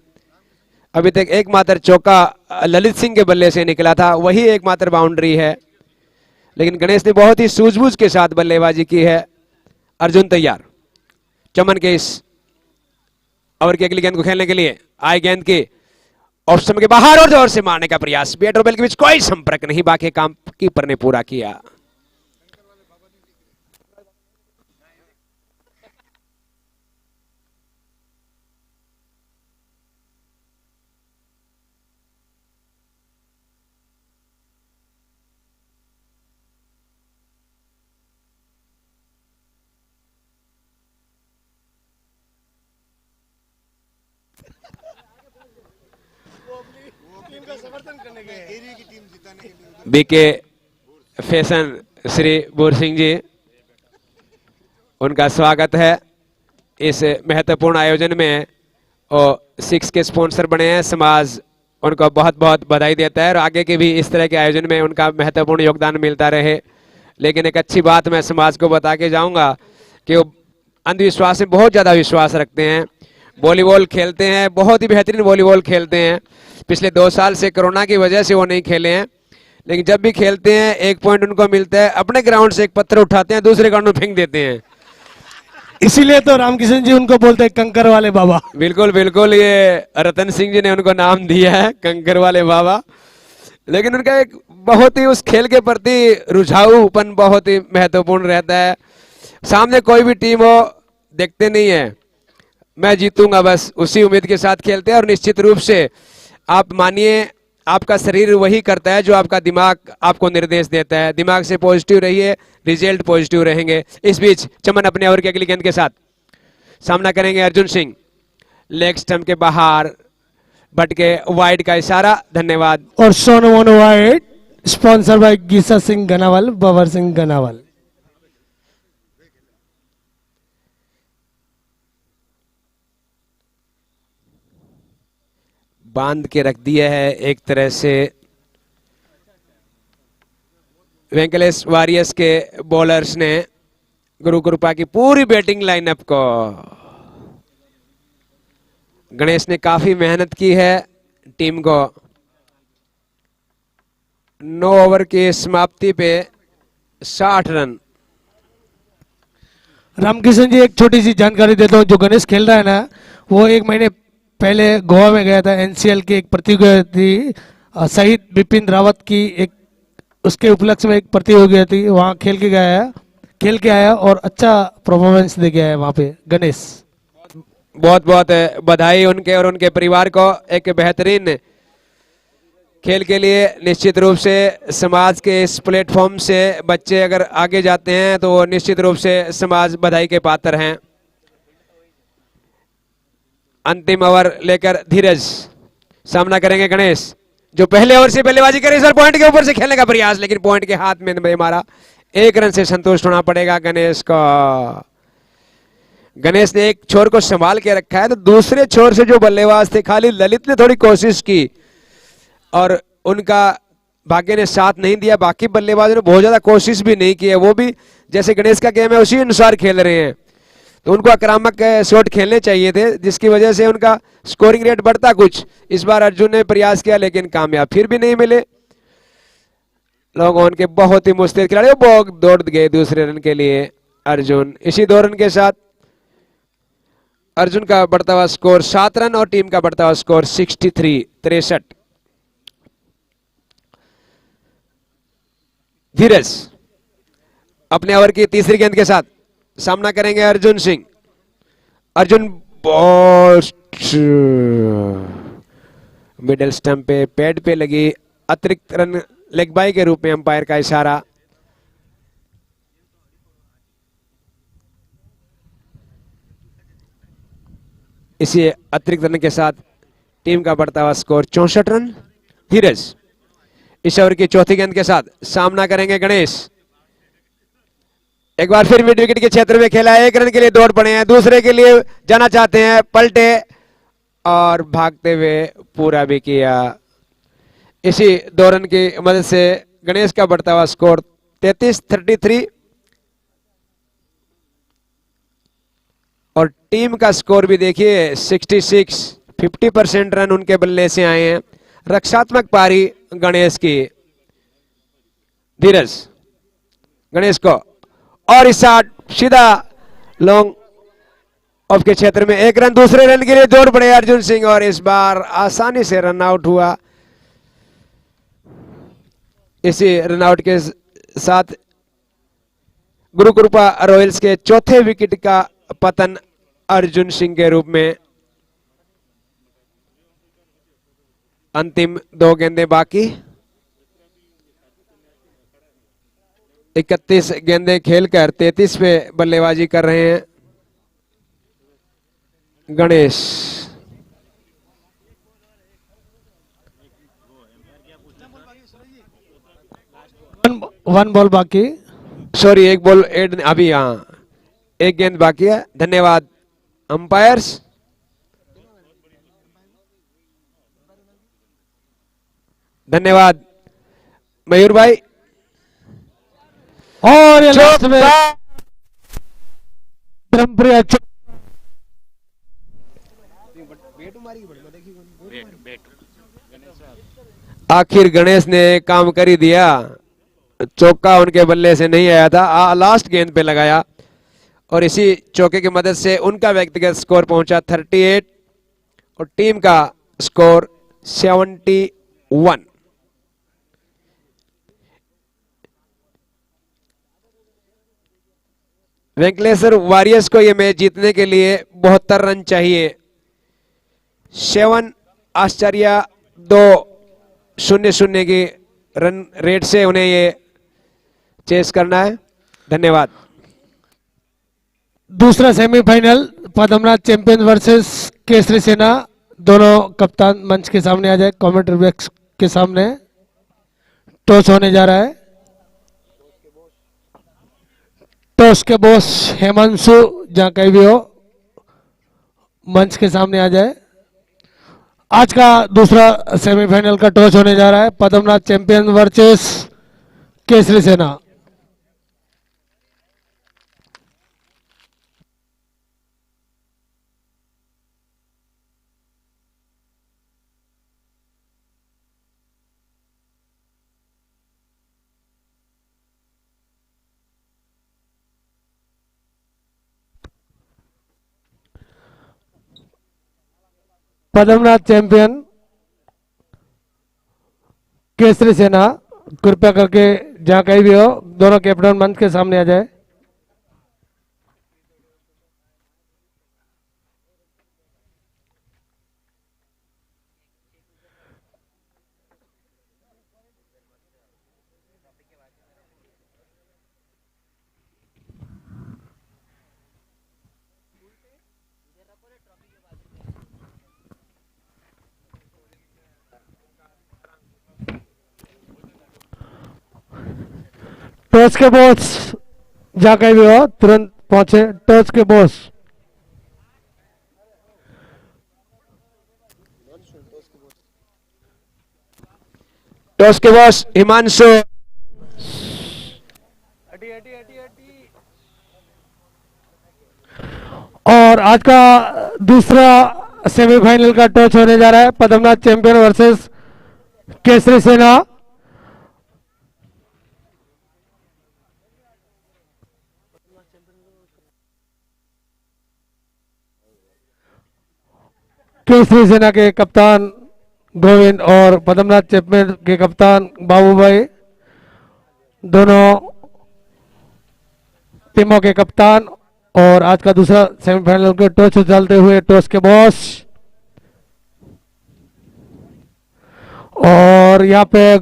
अभी तक एकमात्र चौका ललित सिंह के बल्ले से निकला था, वही एकमात्र बाउंड्री है, लेकिन गणेश ने बहुत ही सूझबूझ के साथ बल्लेबाजी की है। अर्जुन तैयार, चमन के इस ओवर की अगली गेंद को खेलने के लिए आए। गेंद की ऑफ स्टंप के बाहर और जोर से मारने का प्रयास, बैट और बॉल के बीच कोई संपर्क नहीं, बाकी काम कीपर ने पूरा किया। बीके फैशन श्री बोर सिंह जी, उनका स्वागत है इस महत्वपूर्ण आयोजन में। और 6 के स्पॉन्सर बने हैं, समाज उनको बहुत बहुत बधाई देता है और आगे के भी इस तरह के आयोजन में उनका महत्वपूर्ण योगदान मिलता रहे। लेकिन एक अच्छी बात मैं समाज को बता के जाऊंगा कि वो अंधविश्वास में बहुत ज़्यादा विश्वास रखते हैं। वॉलीबॉल खेलते हैं, बहुत ही बेहतरीन वॉलीबॉल खेलते हैं। पिछले 2 साल से कोरोना की वजह से वो नहीं खेले हैं, लेकिन जब भी खेलते हैं 1 पॉइंट उनको मिलता है। अपने ग्राउंड से एक पत्थर उठाते हैं, दूसरे ग्राउंड में फेंक देते हैं। इसीलिए तो रामकिशन जी उनको बोलते हैं कंकर वाले बाबा। बिल्कुल बिल्कुल, ये रतन सिंह जी ने उनको नाम दिया है कंकर वाले बाबा। लेकिन उनका एक बहुत ही उस खेल के प्रति रुझाऊपन बहुत ही महत्वपूर्ण रहता है। सामने कोई भी टीम हो, देखते नहीं है मैं जीतूंगा, बस उसी उम्मीद के साथ खेलते हैं। और निश्चित रूप से आप मानिए, आपका शरीर वही करता है जो आपका दिमाग आपको निर्देश देता है। दिमाग से पॉजिटिव रहिए, रिजल्ट पॉजिटिव रहेंगे। इस बीच चमन अपने ओवर की अगली गेंद के साथ सामना करेंगे अर्जुन सिंह। लेग स्टंप के बाहर भटके, वाइड का इशारा, धन्यवाद। और सोन वन wide, sponsor by Geesa Singh Ganawal, Babar Singh Ganawal. बांध के रख दिया है एक तरह से वेंकलेस वॉरियर्स के बॉलर्स ने गुरु कृपा की पूरी बैटिंग लाइनअप को। गणेश ने काफी मेहनत की है टीम को। 9 ओवर की समाप्ति पे 60 रन। रामकिशन जी, एक छोटी सी जानकारी देता हूँ। जो गणेश खेल रहा है ना, वो 1 महीने पहले गोवा में गया था। एनसीएल की एक प्रतियोगिता थी, शहीद बिपिन रावत की एक, उसके उपलक्ष्य में एक प्रतियोगिता थी, वहाँ खेल के आया और अच्छा परफॉर्मेंस दे के आया वहाँ पे गणेश। बहुत बहुत बधाई उनके और उनके परिवार को एक बेहतरीन खेल के लिए। निश्चित रूप से समाज के इस प्लेटफॉर्म से बच्चे अगर आगे जाते हैं तो निश्चित रूप से समाज बधाई के पात्र हैं। अंतिम ओवर लेकर धीरज सामना करेंगे गणेश, जो पहले ओवर से बल्लेबाजी करे। इस बार पॉइंट के ऊपर से खेलने का प्रयास, लेकिन पॉइंट के हाथ में मारा। 1 रन से संतुष्ट होना पड़ेगा गणेश को। गणेश ने एक छोर को संभाल के रखा है, तो दूसरे छोर से जो बल्लेबाज थे, खाली ललित ने थोड़ी कोशिश की और उनका भाग्य ने साथ नहीं दिया। बाकी बल्लेबाजों ने बहुत ज्यादा कोशिश भी नहीं की है। वो भी जैसे गणेश का गेम है उसी अनुसार खेल रहे हैं, तो उनको आक्रामक शॉट खेलने चाहिए थे, जिसकी वजह से उनका स्कोरिंग रेट बढ़ता कुछ। इस बार अर्जुन ने प्रयास किया लेकिन कामयाब फिर भी नहीं मिले। लोगों के बहुत ही मुस्तैद खिलाड़ी बहुत दौड़ गए दूसरे रन के लिए। अर्जुन इसी 2 रन के साथ अर्जुन का बढ़ता हुआ स्कोर 7 रन और टीम का बढ़ता हुआ स्कोर 63। धीरज अपने ओवर की तीसरी गेंद के साथ सामना करेंगे अर्जुन सिंह। अर्जुन मिडिल स्टंप पे पैड पे लगी, अतिरिक्त रन लेग बाय के रूप में अंपायर का इशारा। इसी अतिरिक्त रन के साथ टीम का बढ़ता हुआ स्कोर 64 रन। धीरज इस ओवर की चौथी गेंद के साथ सामना करेंगे गणेश। एक बार फिर मिड विकेट के क्षेत्र में खेला, 1 रन के लिए दौड़ पड़े हैं, दूसरे के लिए जाना चाहते हैं, पलटे और भागते हुए पूरा भी किया। इसी 2 रन की मदद से गणेश का बढ़ता हुआ स्कोर 33-33 और टीम का स्कोर भी देखिए 66। 50% रन उनके बल्ले से आए हैं। रक्षात्मक पारी गणेश की। धीरज गणेश को और इस शॉट सीधा लॉन्ग ऑफ के क्षेत्र में 1 रन, दूसरे रन के लिए दौड़ पड़े अर्जुन सिंह और इस बार आसानी से रन आउट हुआ। इसी रन आउट के साथ गुरुकृपा रॉयल्स के चौथे विकेट का पतन अर्जुन सिंह के रूप में। अंतिम 2 गेंदें बाकी। 31 गेंदें खेलकर 33 पे बल्लेबाजी कर रहे हैं गणेश। वन बॉल बाकी। सॉरी, 1 बॉल एड अभी, हाँ 1 गेंद बाकी है। धन्यवाद अंपायर्स। धन्यवाद मयूर भाई। और ये लास्ट में धर्मप्रिया आखिर गणेश ने काम कर ही दिया। चौका उनके बल्ले से नहीं आया था, लास्ट गेंद पे लगाया और इसी चौके की मदद से उनका व्यक्तिगत स्कोर पहुंचा 38 और टीम का स्कोर 71। वेंकटेश्वर वॉरियर्स को यह मैच जीतने के लिए 72 रन चाहिए। 7 आश्चर्य 2-0-0 की रन रेट से उन्हें ये चेस करना है। धन्यवाद। दूसरा semifinal Padmanath champion versus Kesari सेना। दोनों कप्तान मंच के सामने आ जाए, कमेंट्री बॉक्स के सामने। टॉस होने जा रहा है। टॉस के बॉस हेमांशु जहां कहीं भी हो मंच के सामने आ जाए। आज का दूसरा सेमीफाइनल का टॉस होने जा रहा है, पद्मनाथ चैंपियन वर्सेस केसरी सेना। पद्मनाथ चैंपियन केसरी सेना, कृपया करके जहां कहीं भी हो दोनों कैप्टन मंच के सामने आ जाए। टॉस के बॉस जहां कहीं भी हो तुरंत पहुंचे। टॉस के बॉस टॉस के बॉस हिमांशु। और आज का दूसरा सेमीफाइनल का टॉस होने जा रहा है, पद्मनाथ चैंपियन वर्सेस केसरी सेना। केसरी सेना के कप्तान गोविंद और पद्मनाथ चैंपियन के कप्तान बाबू भाई, दोनों टीमों के कप्तान। और आज का दूसरा सेमीफाइनल के टॉस चलते हुए टॉस के बॉस। और यहाँ पे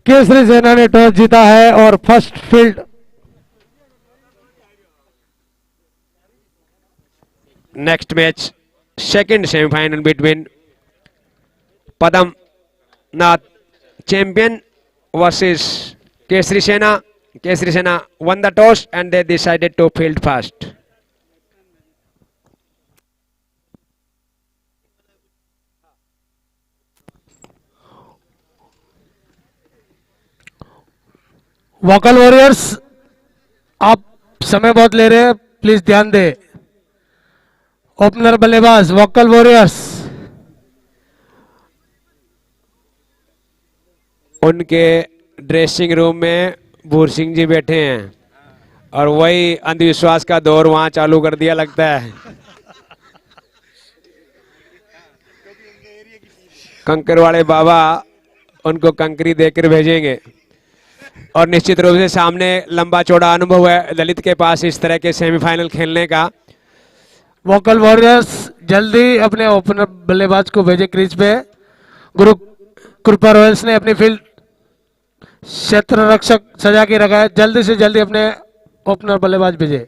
केसरी सेना ने टॉस जीता है और first field next match second semi-final between Padam Nath champion versus Kesri Sena. Kesri Sena won the toss and they decided to field first. Vocal warriors, आप समय बहुत ले रहे हैं, प्लीज ध्यान दें। ओपनर बल्लेबाज वोकल वॉरियर्स। उनके ड्रेसिंग रूम में भूर सिंह जी बैठे हैं और वही अंधविश्वास का दौर वहां चालू कर दिया लगता है। कंकर वाले बाबा उनको कंकरी देकर भेजेंगे और निश्चित रूप से सामने लंबा चौड़ा अनुभव है ललित के पास इस तरह के सेमीफाइनल खेलने का। वोकल वॉरियर्स जल्दी अपने ओपनर बल्लेबाज को भेजे क्रीज पे। गुरु कृपा रॉयल्स ने अपनी फील्ड क्षेत्र रक्षक सजा के रखा है, जल्दी से जल्दी अपने ओपनर बल्लेबाज भेजे।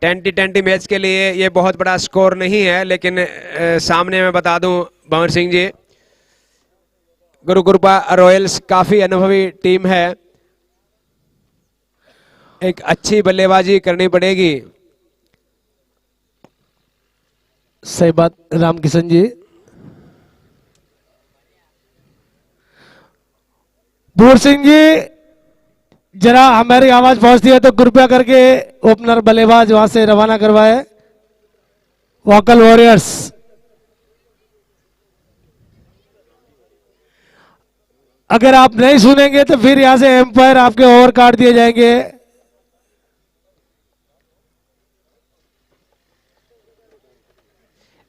20-20 मैच के लिए ये बहुत बड़ा स्कोर नहीं है, लेकिन सामने मैं बता दूं भंवर सिंह जी, गुरु कृपा रॉयल्स काफी अनुभवी टीम है, एक अच्छी बल्लेबाजी करनी पड़ेगी। सही बात रामकिशन जी। भूर सिंह जी, जरा हमारी आवाज पहुंचती है तो कृपया करके ओपनर बल्लेबाज वहां से रवाना करवाए। वोकल वॉरियर्स, अगर आप नहीं सुनेंगे तो फिर यहां से एम्पायर आपके ओवर काट दिए जाएंगे।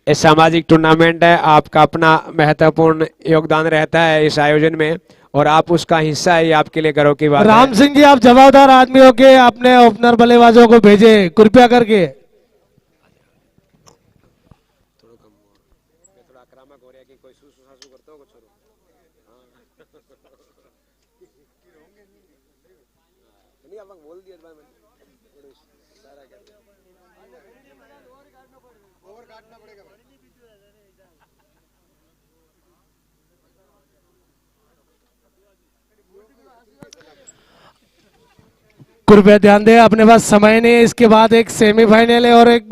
ये सामाजिक टूर्नामेंट है, आपका अपना महत्वपूर्ण योगदान रहता है इस आयोजन में और आप उसका हिस्सा है, ये आपके लिए गर्व की बात है। राम सिंह जी, आप जवाबदार आदमी हो के अपने ओपनर बल्लेबाजों को भेजे कृपया करके। कृपया ध्यान दें, अपने पास समय नहीं है, इसके बाद एक सेमीफाइनल है और एक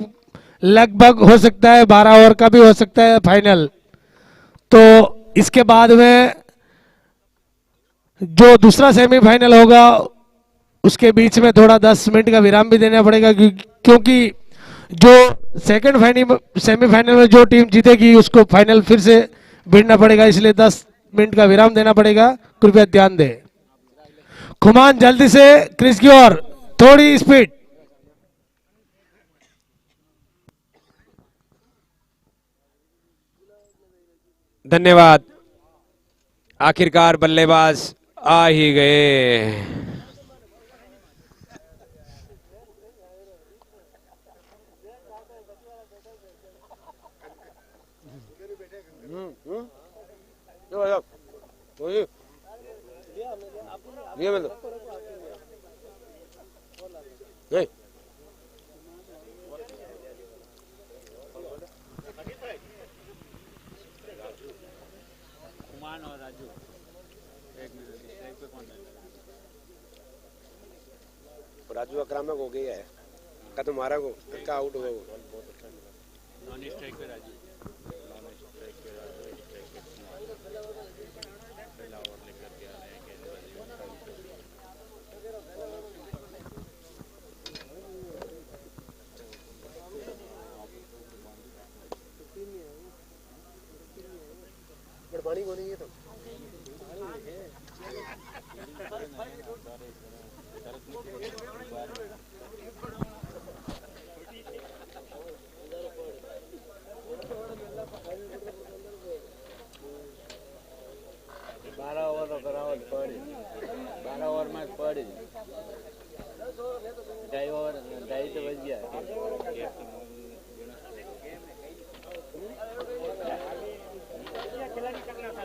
लगभग हो सकता है 12 ओवर का भी हो सकता है फाइनल। तो इसके बाद में जो दूसरा सेमीफाइनल होगा उसके बीच में थोड़ा 10 मिनट का विराम भी देना पड़ेगा, क्योंकि जो सेकंड सेमीफाइनल में जो टीम जीतेगी उसको फाइनल फिर से भिड़ना पड़ेगा, इसलिए 10 मिनट का विराम देना पड़ेगा। कृपया ध्यान दें। खुमान जल्दी से क्रीज की ओर, थोड़ी स्पीड। धन्यवाद। आखिरकार बल्लेबाज आ ही गए। नहीं कुमान और राजू एक मिनट पे कौन है? राजू आक्रामक हो गया है, का तो मारा को का आउट हो गया वो। नॉन स्ट्राइक पे राजू। पानी को नहीं है तो बारह ओवर पड़े, 12 ओवर मैच पड़े, 2.5 ओवर 2.5 तो बज गया। खिलाड़ी करना था।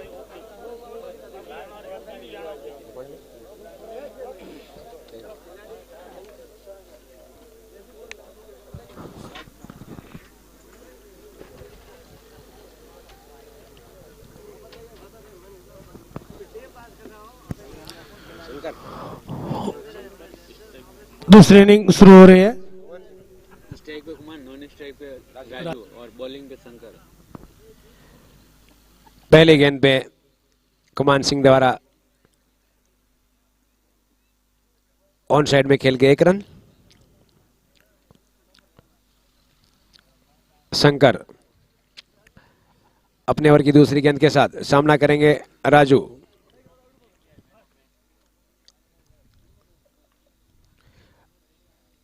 दूसरी इनिंग शुरू हो रही है। स्ट्राइक पे कुमार, नॉन स्ट्राइक पे राजू और बॉलिंग पे शंकर। पहली गेंद पे कुमान सिंह द्वारा ऑन साइड में खेल के 1 रन। शंकर अपने ओवर की दूसरी गेंद के साथ सामना करेंगे राजू।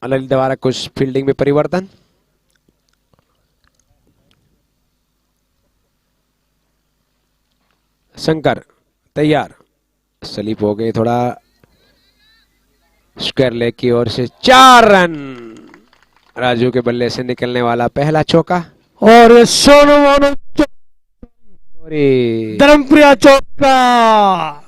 ललित द्वारा कुछ फील्डिंग में परिवर्तन। शंकर तैयार, स्लिप हो गई थोड़ा। स्क्वायर लेग की ओर से 4 रन। राजू के बल्ले से निकलने वाला पहला चौका। और सोनू मोनू सॉरी, धर्मप्रिया चौका।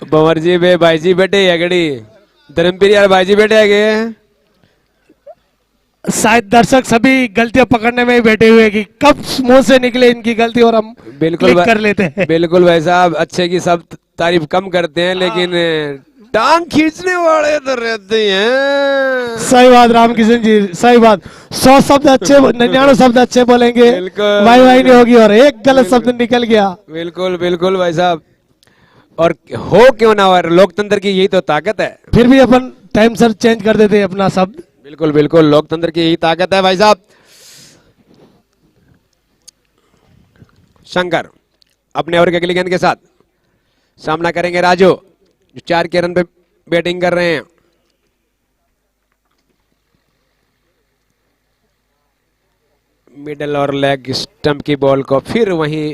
बंवर जी बे भाई जी बैठे अगड़ी धर्मप्रिया यार भाई जी बैठे आगे। शायद दर्शक सभी गलतियां पकड़ने में ही बैठे हुए कि कब मुंह से निकले इनकी गलती और हम बिल्कुल क्लिक कर लेते हैं। बिल्कुल भाई साहब, अच्छे की सब तारीफ कम करते हैं लेकिन टांग खींचने वाले तो रहते ही हैं। सही बात रामकिशन जी, सही बात। 100 शब्द अच्छे, 99 शब्द अच्छे बोलेंगे, बिल्कुल। वाई वाई नहीं होगी और एक गलत शब्द निकल गया। बिल्कुल बिल्कुल भाई साहब, और हो क्यों ना हो, लोकतंत्र की यही तो ताकत है। फिर भी अपन टाइम सर चेंज कर देते हैं अपना शब्द। बिल्कुल बिल्कुल, लोकतंत्र की यही ताकत है भाई साहब। शंकर अपने ओवर की अगली गेंद के साथ सामना करेंगे राजू, जो 4 के रन पे बैटिंग कर रहे हैं। मिडल और लेग स्टंप की बॉल को फिर वहीं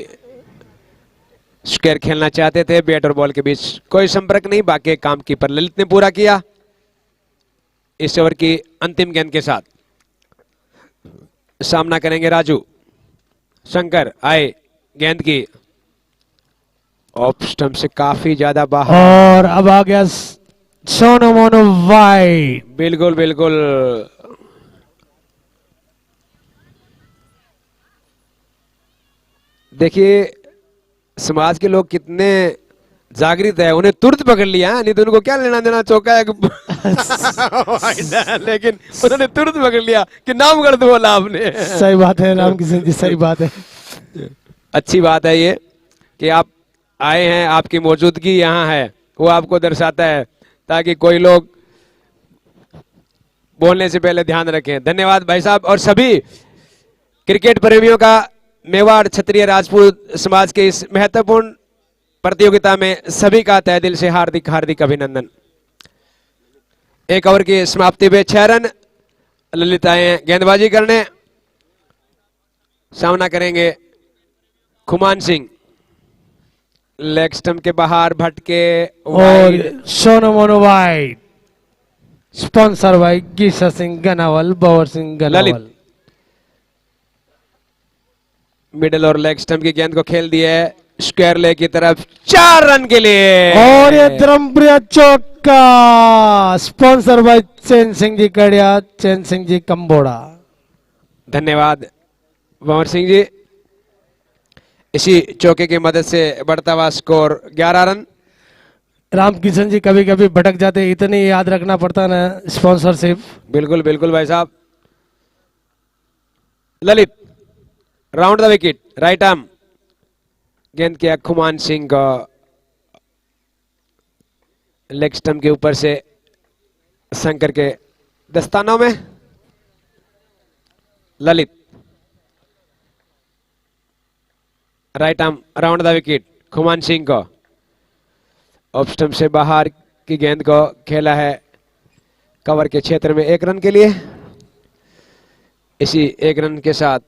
स्क्वायर खेलना चाहते थे। बैट और बॉल के बीच कोई संपर्क नहीं, बाकी काम कीपर ललित ने पूरा किया। इस ओवर की अंतिम गेंद के साथ सामना करेंगे राजू। शंकर आए गेंद की ऑफ स्टंप से काफी ज्यादा बाहर। और अब आ गया सोनू मोनू वाइड। बिल्कुल बिल्कुल, देखिए समाज के लोग कितने जागृत है, उन्हें तुरंत पकड़ लिया, नहीं तो उनको क्या लेना देना चौका है लेकिन उन्होंने तुरंत पकड़ लिया कि नाम गलत बोला आपने। सही बात है रामकिशन जी, सही बात है। अच्छी बात है ये कि आप आए हैं, आपकी मौजूदगी यहाँ है, वो आपको दर्शाता है, ताकि कोई लोग बोलने से पहले ध्यान रखें। धन्यवाद भाई साहब। और सभी क्रिकेट प्रेमियों का मेवाड़ क्षत्रिय राजपूत समाज के इस महत्वपूर्ण प्रतियोगिता में सभी का तहे दिल से हार्दिक हार्दिक अभिनंदन। 1 ओवर की समाप्ति पे 6 रन। ललित आए हैं गेंदबाजी करने, सामना करेंगे खुमान सिंह। लेग स्टंप के बाहर भटके और Sonu Monu wide, sponsor by Geesa Singh Ganawal, Bawar Singh Ganawal. Middle और लेग स्टंप की गेंद को खेल दिया है स्क्वायर लेग की तरफ, 4 रन के लिए। और ये धर्मप्रिया चौका, स्पॉन्सर बाय चैन सिंह जी कड़िया, चैन सिंह जी कंबोड़ा। धन्यवाद भंवर सिंह जी। इसी चौके की मदद से बढ़ता हुआ स्कोर 11 रन। रामकिशन जी कभी कभी भटक जाते, इतनी याद रखना पड़ता ना स्पॉन्सरशिप। बिल्कुल बिल्कुल भाई साहब। Lalit round the wicket, right arm, गेंद किया खुमान सिंह का लेग स्टंप के ऊपर से शंकर के दस्तानों में। Lalit right arm round the wicket, Khuman Singh को ऑफ स्टंप से बाहर की गेंद को खेला है कवर के क्षेत्र में 1 रन के लिए। इसी 1 रन के साथ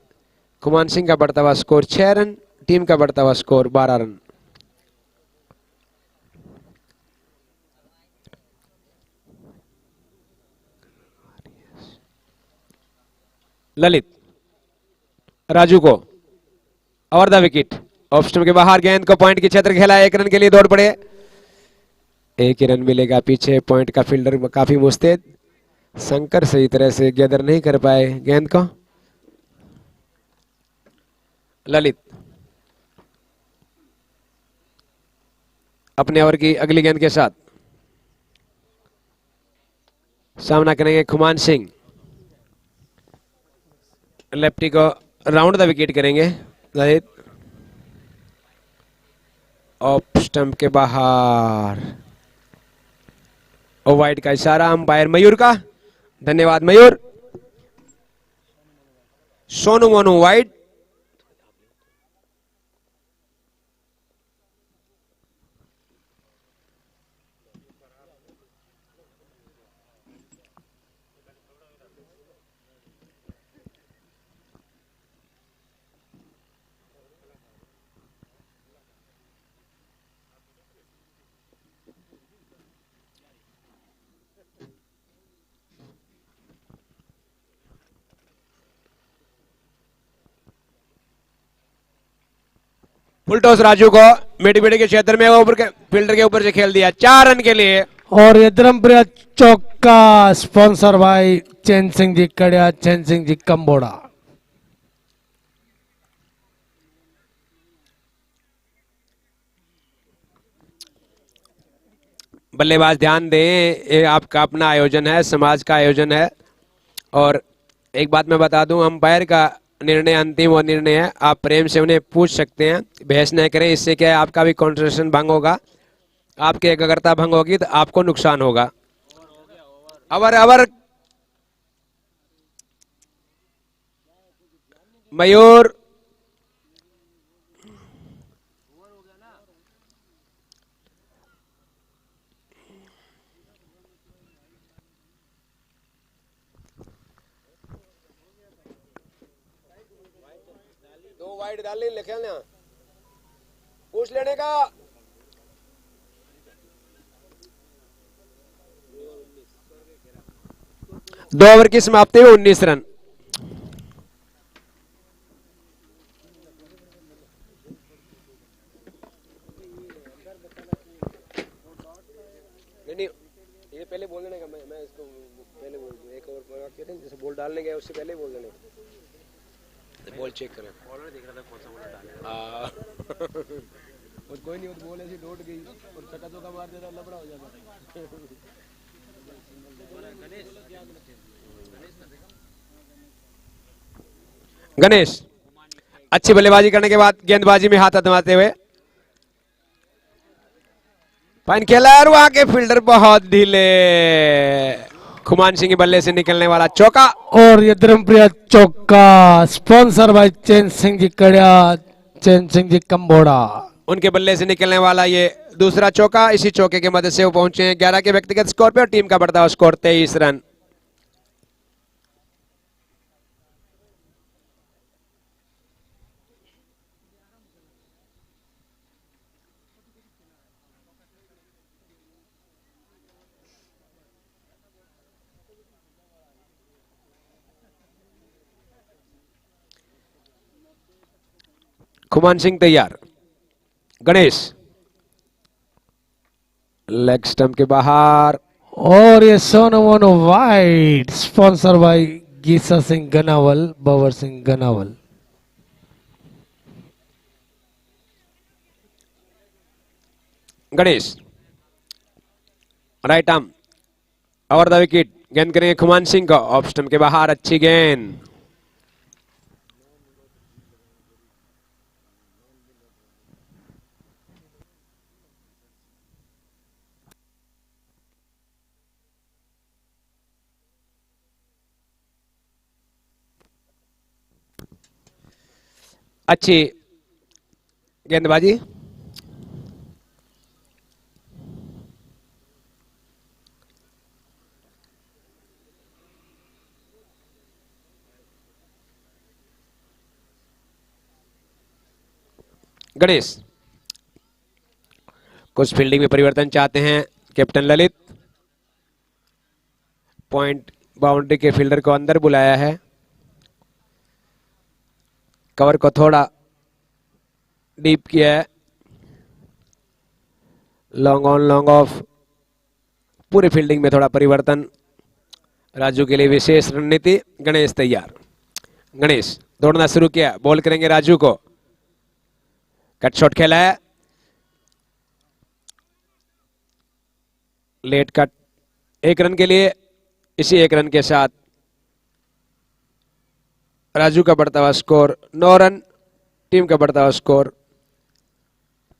खुमान सिंह का बढ़ता हुआ स्कोर 6 रन, टीम का बढ़ता हुआ स्कोर 12 रन। ललित राजू को over the wicket, of stump के बाहर गेंद को पॉइंट के क्षेत्र खेला, 1 रन के लिए दौड़ पड़े। 1 ही रन मिलेगा पीछे, पॉइंट का फील्डर काफी मुस्तैद। शंकर सही तरह से गैदर नहीं कर पाए गेंद को। ललित अपने ओवर की अगली गेंद के साथ सामना करेंगे खुमान सिंह। लेफ्टी को राउंड द विकेट करेंगे ललित। ऑफ स्टंप के बाहर। ओ वाइड का इशारा अंपायर मयूर का। धन्यवाद Mayur. Sonu Monu wide. Full toss Raju को मिड के क्षेत्र में ऊपर के फील्डर के ऊपर से खेल दिया 4 रन के लिए। और यदरम प्रिया चौका स्पॉन्सर बाय चैन सिंह जी कड़िया, चैन सिंह जी कंबोड़ा। बल्लेबाज ध्यान दें, ये आपका अपना आयोजन है, समाज का आयोजन है। और एक बात मैं बता दूं, अंपायर का निर्णय अंतिम और निर्णय है। आप प्रेम से उन्हें पूछ सकते हैं, बहस न करें। इससे क्या है, आपका भी कॉन्सेंट्रेशन भंग होगा, आपकी एकाग्रता भंग होगी तो आपको नुकसान होगा। ओवर ओवर मयूर। दो वाइड डालने लिखे ना, पूछ लेने का। दो ओवर की समाप्ति में 19 रन। नहीं, ये पहले बोल देने का। मैं इसको पहले बोल दूं, एक ओवर जैसे बॉल डालने गया उससे पहले ही बोल देने का। बॉल चेक करें। बॉलर देख रहा था कौन सा बॉल डाले। और कोई नहीं, वो बॉल ऐसी डोट गई और चक्का चौका मार देता, लफड़ा हो जाता। गणेश अच्छी बल्लेबाजी करने के बाद गेंदबाजी में हाथ आजमाते हुए फाइन खेला और वहां के फील्डर बहुत ढीले। खुमान सिंह के बल्ले से निकलने वाला चौका। और यदरम प्रिया चौका स्पॉन्सर बाय चैन सिंह जी कड़िया, चैन सिंह जी कंबोड़ा। उनके बल्ले से निकलने वाला ये दूसरा चौका। इसी चौके के मदद से वो पहुंचे हैं 11 के व्यक्तिगत स्कोर पे और टीम का बढ़ता हुआ स्कोर 23 रन। खुमान सिंह तैयार। गणेश लेग स्टंप के बाहर। और ये Sonu Monu wide sponsor by Geesa Singh Ganawal, Babar Singh Ganawal. Ganesh right arm over the wicket. गेंद करेंगे खुमान सिंह का, ऑफ स्टंप के बाहर। अच्छी गेंद। अच्छी गेंदबाजी। गणेश कुछ फील्डिंग में परिवर्तन चाहते हैं कैप्टन ललित। पॉइंट बाउंड्री के फील्डर को अंदर बुलाया है। कवर को थोड़ा डीप किया है। लॉन्ग ऑन लॉन्ग ऑफ, पूरी फील्डिंग में थोड़ा परिवर्तन। राजू के लिए विशेष रणनीति। गणेश तैयार। गणेश दौड़ना शुरू किया, बॉल करेंगे राजू को। कट शॉट खेला है, लेट कट 1 रन के लिए। इसी 1 रन के साथ राजू का बढ़ता हुआ स्कोर 9 रन, टीम का बढ़ता हुआ score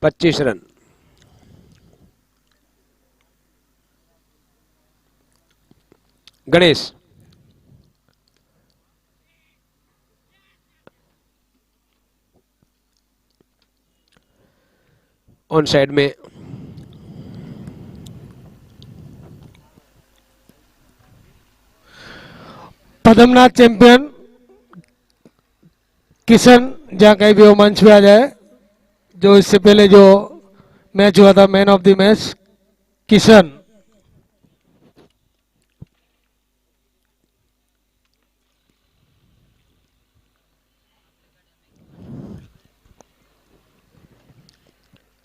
25 run. Ganesh on side में पद्मनाथ चैंपियन किशन जहां कहीं भी वो मंच पे आ जाए। जो इससे पहले जो मैच हुआ था man of the match Kishan.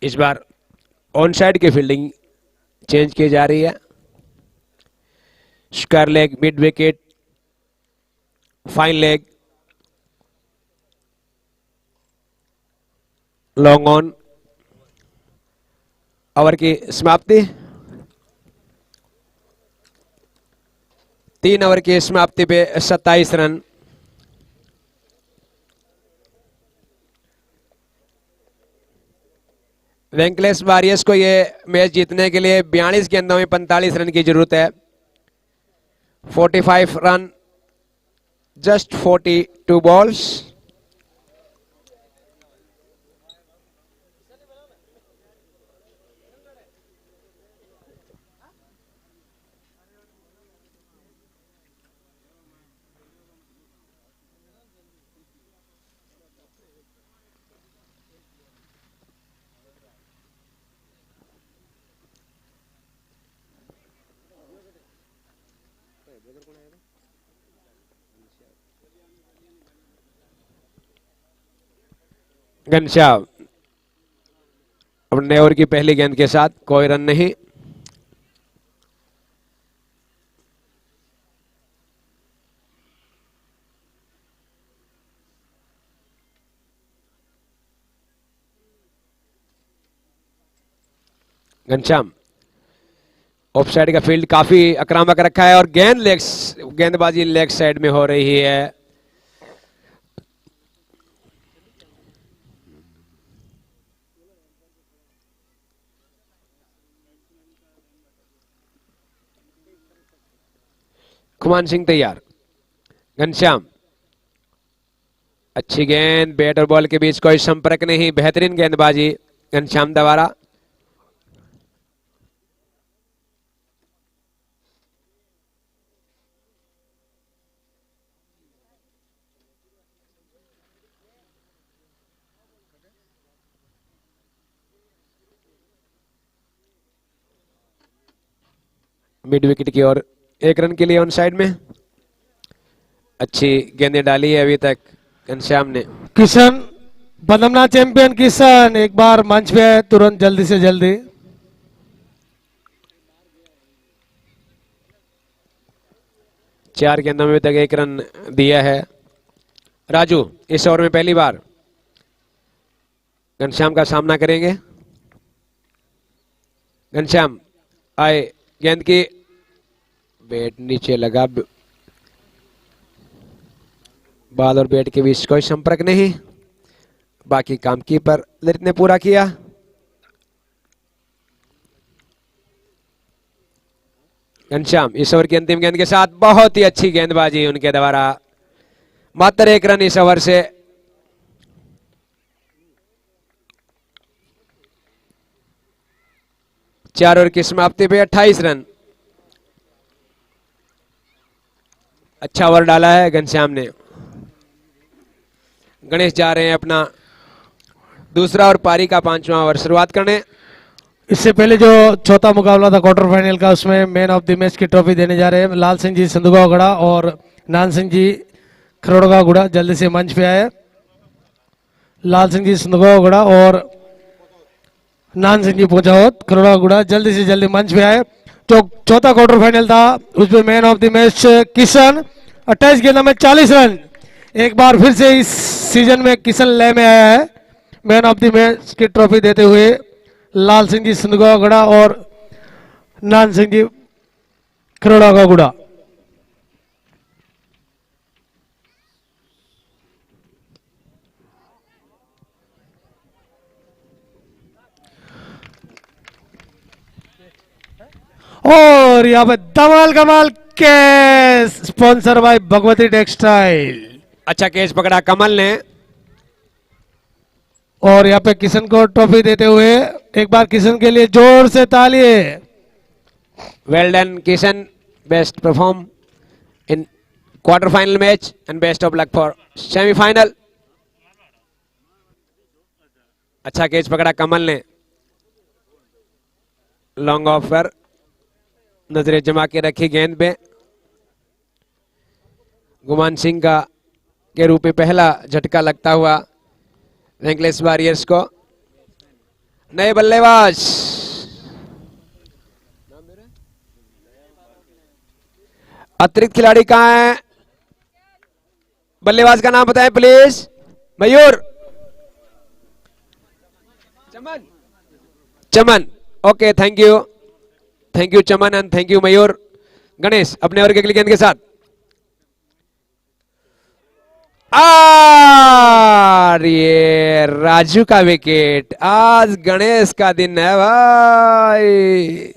इस बार ऑन साइड की फील्डिंग चेंज की जा रही है। Square leg, mid wicket, fine leg, long on. Over की समाप्ति 3 ओवर की समाप्ति पे 27 रन। वेंकटेश वारियर्स को ये मैच जीतने के लिए 42 गेंदों में 45 रन की जरूरत है। 45 रन, जस्ट 42 बॉल्स। घनश्याम अपने ओवर की पहली गेंद के साथ, कोई रन नहीं। घनश्याम ऑफ साइड का फील्ड काफी आक्रामक रखा है और गेंदबाजी लेग साइड में हो रही है। खुमान सिंह तैयार। घनश्याम अच्छी गेंद, बैट और बॉल के बीच कोई संपर्क नहीं, बेहतरीन गेंदबाजी घनश्याम द्वारा। मिड विकेट की ओर 1 रन के लिए ऑन साइड में। अच्छी गेंदें डाली है अभी तक घनश्याम ने। किशन, पद्मनाथ चैंपियन किशन एक बार मंच पे आए तुरंत जल्दी से जल्दी। चार गेंदों में अभी तक 1 रन दिया है। राजू इस ओवर में पहली बार घनश्याम का सामना करेंगे। घनश्याम आए, गेंद की बैट नीचे लगा, बाल और बैट के बीच कोई संपर्क नहीं। बाकी काम कीपर ललित ने पूरा किया। घनश्याम इस ओवर की अंतिम गेंद के साथ बहुत ही अच्छी गेंदबाजी उनके द्वारा। मात्र 1 रन इस ओवर से। चार ओवर की समाप्ति पे 28 रन। अच्छा ओवर डाला है घनश्याम ने। गणेश जा रहे हैं अपना दूसरा और पारी का 5वां ओवर शुरुआत करने। इससे पहले जो चौथा मुकाबला था क्वार्टर फाइनल का, उसमें मैन ऑफ द मैच की ट्रॉफी देने जा रहे हैं लाल सिंह जी सिंधुगावगढ़ा और नान सिंह जी खरोड़गावगुड़ा। जल्दी से मंच पे आए। लाल सिंह जी सिंधुगावगढ़ा और नान सिंह जी पहुंचाओ खरोड़गावगुड़ा, जल्दी से जल्दी मंच पे आए। जो चौथा क्वार्टर फाइनल था उसमें man of the match Kishan, 28 गेंदों में 40 रन। एक बार फिर से इस सीजन में किशन लय में आया है मैन ऑफ द मैच की ट्रॉफी देते हुए लाल सिंह जी सिंधुगावगढ़ा और नान सिंह जी खरोड़गावगुड़ा। और यहाँ पे धमाल कमाल के स्पॉन्सर बाय भगवती टेक्सटाइल। अच्छा कैच पकड़ा कमल ने। और यहाँ पे किशन को ट्रॉफी देते हुए एक बार किशन के लिए जोर से तालिए। Well done Kishan, best perform in quarter final match and best of luck for semifinal. अच्छा कैच पकड़ा कमल ने, लॉन्ग ऑफ पर नजरें जमा के रखी गेंद पे। गुमान सिंह का के रूप में पहला झटका लगता हुआ वेंकलेस वॉरियर्स को। नए बल्लेबाज अतिरिक्त खिलाड़ी कहां है? बल्लेबाज का नाम बताएं please. Mayur, Chaman, Chaman. Okay thank you Chaman and thank you Mayur. Ganesh अपने ओवर के अगली गेंद के साथ। ये राजू का विकेट। आज गणेश का दिन है भाई।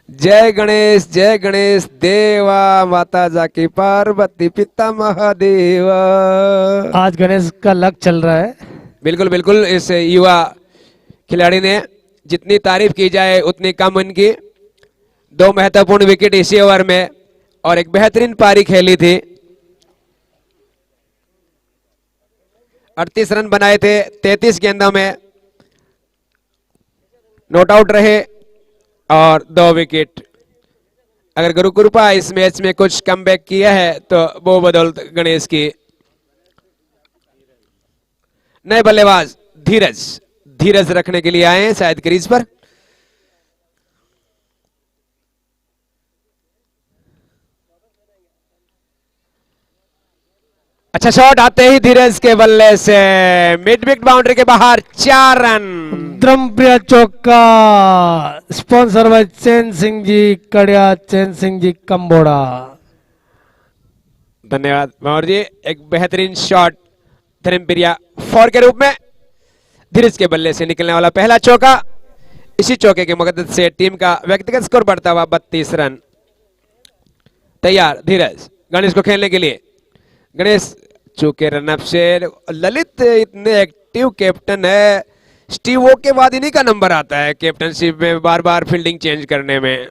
जय गणेश देवा माता जाकी पार्वती पिता महादेव। आज गणेश का लक चल रहा है। बिल्कुल बिल्कुल, इस युवा खिलाड़ी ने जितनी तारीफ की जाए उतनी कम इनकी। 2 महत्वपूर्ण विकेट इसी ओवर में और एक बेहतरीन पारी खेली थी। 38 रन बनाए थे 33 गेंदों में, नॉट आउट रहे और 2 विकेट। अगर गुरु कृपा इस मैच में कुछ कमबैक किया है तो वो बदौलत गणेश की। नए बल्लेबाज धीरज रखने के लिए आए हैं शायद क्रीज पर। अच्छा शॉट आते ही धीरज के बल्ले से मिड विकेट बाउंड्री के बाहर 4 रन। द्रमप्रिया चौका स्पॉन्सर बाय चैन सिंह जी कड़िया, चैन सिंह जी कंबोड़ा। धन्यवाद मावर जी। एक बेहतरीन शॉट धर्मप्रिया 4 के रूप में धीरज के बल्ले से निकलने वाला पहला चौका। इसी चौके की मदद से टीम का व्यक्तिगत स्कोर बढ़ता हुआ 32 रन। तैयार धीरज गणेश को खेलने के लिए। गणेश चूके रनअप से ललित इतने एक्टिव कैप्टन है, स्टीवो के बाद इन्हीं का नंबर आता है कैप्टनशिप में, बार बार फील्डिंग चेंज करने में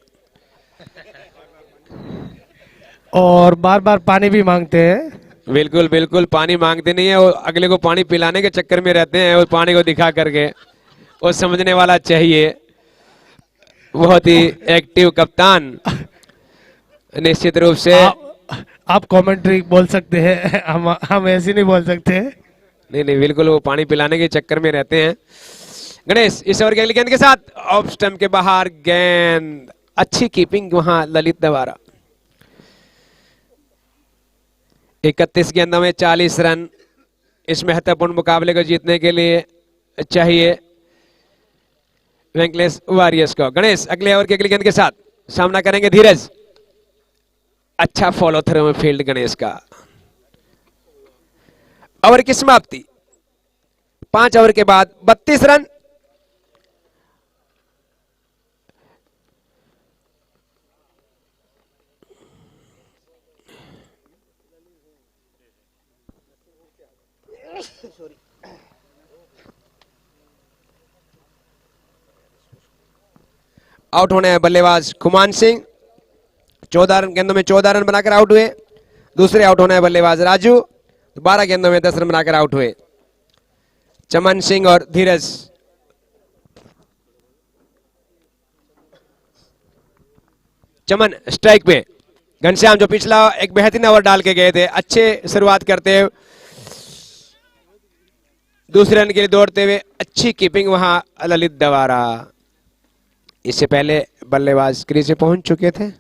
और बार बार पानी भी मांगते हैं। बिल्कुल बिल्कुल, पानी मांगते नहीं है वो, अगले को पानी पिलाने के चक्कर में रहते हैं। उस पानी को दिखा करके वो समझने वाला चाहिए। बहुत ही एक्टिव कप्तान निश्चित रूप से। आप कमेंट्री बोल सकते हैं, हम ऐसे नहीं बोल सकते। नहीं बिल्कुल, वो पानी पिलाने के चक्कर में रहते हैं। गणेश इस ओवर की अगली गेंद के साथ ऑफ स्टंप के बाहर गेंद। अच्छी कीपिंग वहां ललित द्वारा। 31 गेंदों में 40 रन इस महत्वपूर्ण मुकाबले को जीतने के लिए चाहिए वेंकलेस वॉरियर्स को। गणेश अगले ओवर की अगली गेंद के साथ सामना करेंगे धीरज। अच्छा फॉलो थ्रू में फील्ड गणेश का। ओवर की समाप्ति 5 ओवर के बाद 32 रन। आउट होने हैं बल्लेबाज गुमान सिंह। 14 रन गेंदों में 14 रन बनाकर आउट हुए। दूसरे आउट होने हैं बल्लेबाज राजू, 12 गेंदों में 10 रन बनाकर आउट हुए। चमन सिंह और धीरज। चमन स्ट्राइक पे, घनश्याम जो पिछला एक बेहतरीन ओवर डाल के गए थे, अच्छे शुरुआत करते हुए दूसरे रन के लिए दौड़ते हुए, अच्छी कीपिंग वहां ललित द्वारा। इससे पहले बल्लेबाज क्रीज पे पहुंच चुके थे।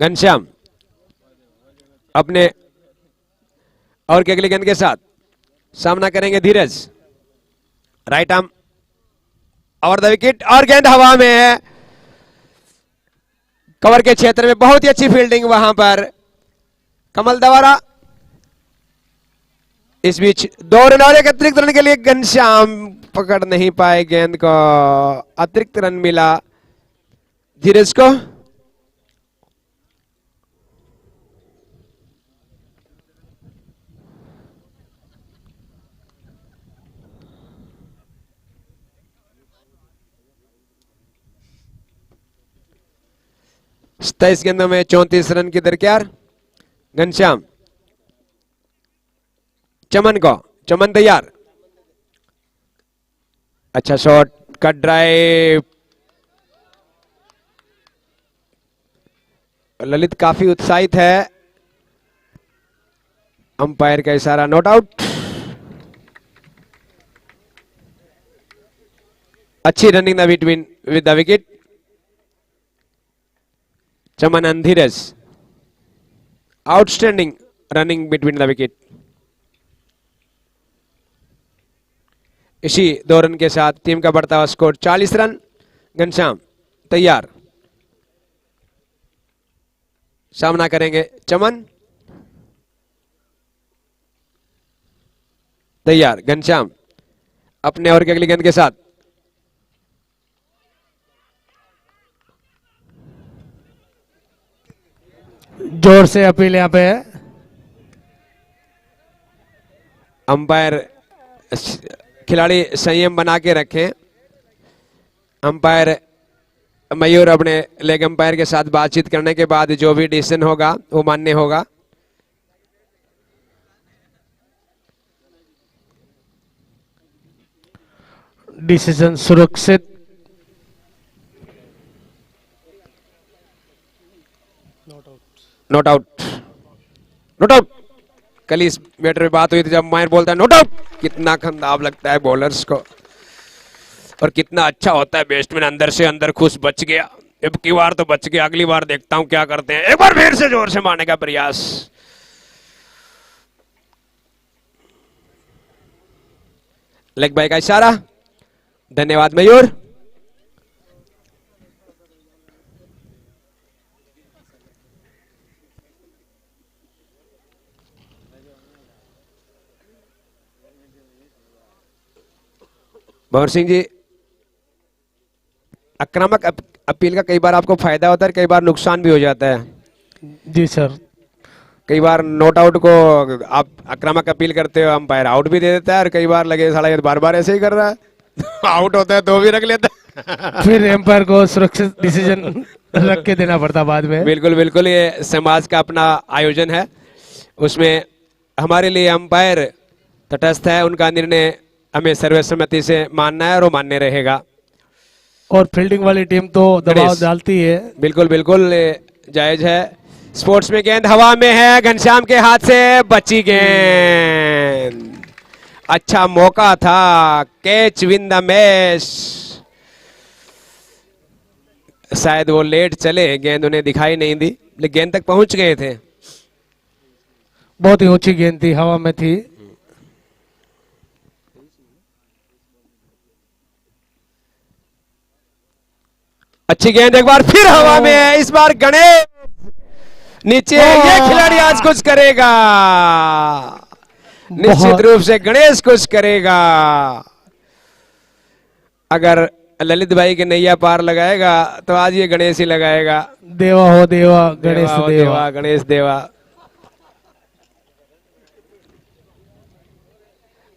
घनश्याम अपने और की अगली गेंद के साथ सामना करेंगे Dheeraj. Right arm over the wicket और गेंद हवा में है, कवर के क्षेत्र में। बहुत ही अच्छी फील्डिंग वहां पर कमल दवारा। इस बीच 2 रन और एक अतिरिक्त रन के लिए घनश्याम पकड़ नहीं पाए गेंद को। अतिरिक्त रन मिला धीरज को। तेईस गेंदों में 34 रन की दरकियार। घनश्याम चमन को, चमन तैयार। अच्छा शॉट, कट ड्राइव। ललित काफी उत्साहित है। अंपायर का इशारा, नॉट आउट। अच्छी running the between with the wicket. Chaman and Dheeraj, outstanding running between the wicket. इसी 2 रन के साथ टीम का बढ़ता हुआ स्कोर 40 रन। घनश्याम तैयार, सामना करेंगे चमन। तैयार घनश्याम अपने ओवर की अगली गेंद के साथ। जोर से अपील यहाँ पे है। अंपायर, खिलाड़ी संयम बना के रखें। अंपायर मयूर अपने लेग अंपायर के साथ बातचीत करने के बाद जो भी डिसीजन होगा वो मान्य होगा। डिसीजन सुरक्षित। Not out, not out. कल इस मैटर में बात हुई थी जब अंपायर बोलता है नॉट आउट, कितना खंदाब लगता है बॉलर्स को और कितना अच्छा होता है बैट्समैन अंदर से अंदर खुश बच गया। अब की बार तो बच गया, अगली बार देखता हूं क्या करते हैं। एक बार फिर से जोर से मारने का प्रयास। लेग बाय का इशारा, धन्यवाद मयूर। भंवर सिंह जी, आक्रामक अपील का कई बार आपको फायदा होता है, कई बार नुकसान भी हो जाता है। जी सर। कई बार नॉट आउट को आप आक्रामक अपील करते हो, अंपायर आउट भी दे देता है, और कई बार लगे साला ये बार बार ऐसे ही कर रहा है आउट होता है तो भी रख लेता है फिर एम्पायर को सुरक्षित डिसीजन रख के देना पड़ता बाद में। बिल्कुल बिल्कुल, ये समाज का अपना आयोजन है, उसमें हमारे लिए अंपायर तटस्थ है, उनका निर्णय हमें सर्वसम्मति से मानना है और वो मान्य रहेगा। और फील्डिंग वाली टीम तो दबाव डालती है। बिल्कुल बिल्कुल जायज है। स्पोर्ट्स में गेंद हवा में है, घनश्याम के हाथ से बची गेंद। अच्छा मौका था, कैच विन द मैच। शायद वो लेट चले, गेंद उन्हें दिखाई नहीं दी, लेकिन गेंद तक पहुंच गए थे। बहुत ही ऊंची गेंद थी, हवा में थी। अच्छी गेंद एक बार फिर हवा में है, इस बार गणेश नीचे। ये खिलाड़ी आज कुछ करेगा, निश्चित रूप से गणेश कुछ करेगा। अगर ललित भाई के नैया पार लगाएगा तो आज ये गणेश ही लगाएगा। देवा हो देवा, गणेश देवा हो देवा, गणेश देवा।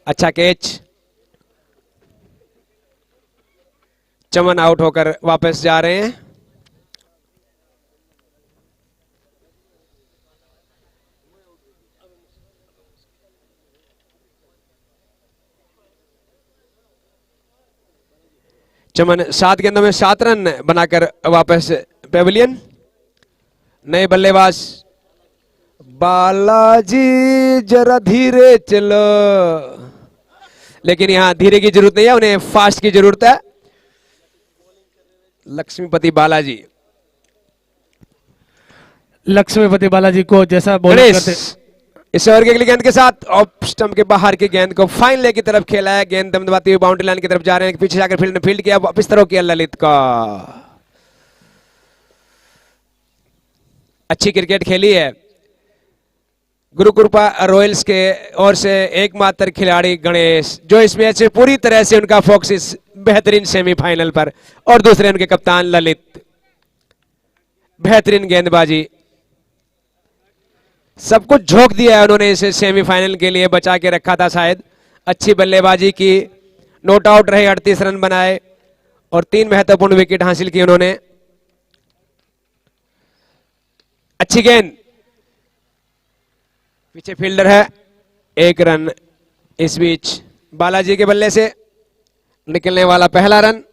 अच्छा कैच। चमन आउट होकर वापस जा रहे हैं। चमन 7 गेंदों में 7 रन बनाकर वापस पेविलियन। नए बल्लेबाज बालाजी, जरा धीरे चलो, लेकिन यहां धीरे की जरूरत नहीं है, उन्हें फास्ट की जरूरत है। लक्ष्मीपति बालाजी लक्ष्मीपति बालाजी को जैसा बॉलिंग करते। गणेश इस ओवर की अगली गेंद के साथ ऑफ स्टंप के बाहर की गेंद को फाइन ले की तरफ खेला है, गेंद दमदमाती हुई बाउंड्री लाइन की तरफ जा रहे हैं, पीछे जाकर फील्ड ने फील्ड किया, वापस तरफ किया ललित का। अच्छी क्रिकेट खेली है। गुरु कृपा रॉयल्स के ओर से एकमात्र खिलाड़ी गणेश, जो इस मैच में पूरी तरह से उनका फोकस बेहतरीन सेमीफाइनल पर, और दूसरे उनके कप्तान ललित। बेहतरीन गेंदबाजी, सब कुछ झोंक दिया है उन्होंने इसे सेमीफाइनल के लिए, बचा के रखा था शायद। अच्छी बल्लेबाजी की, नॉट आउट रहे, 38 रन बनाए और 3 महत्वपूर्ण विकेट हासिल की उन्होंने। अच्छी गेंद, पीछे फील्डर है, 1 रन। इस बीच बालाजी के बल्ले से निकलने वाला पहला रन।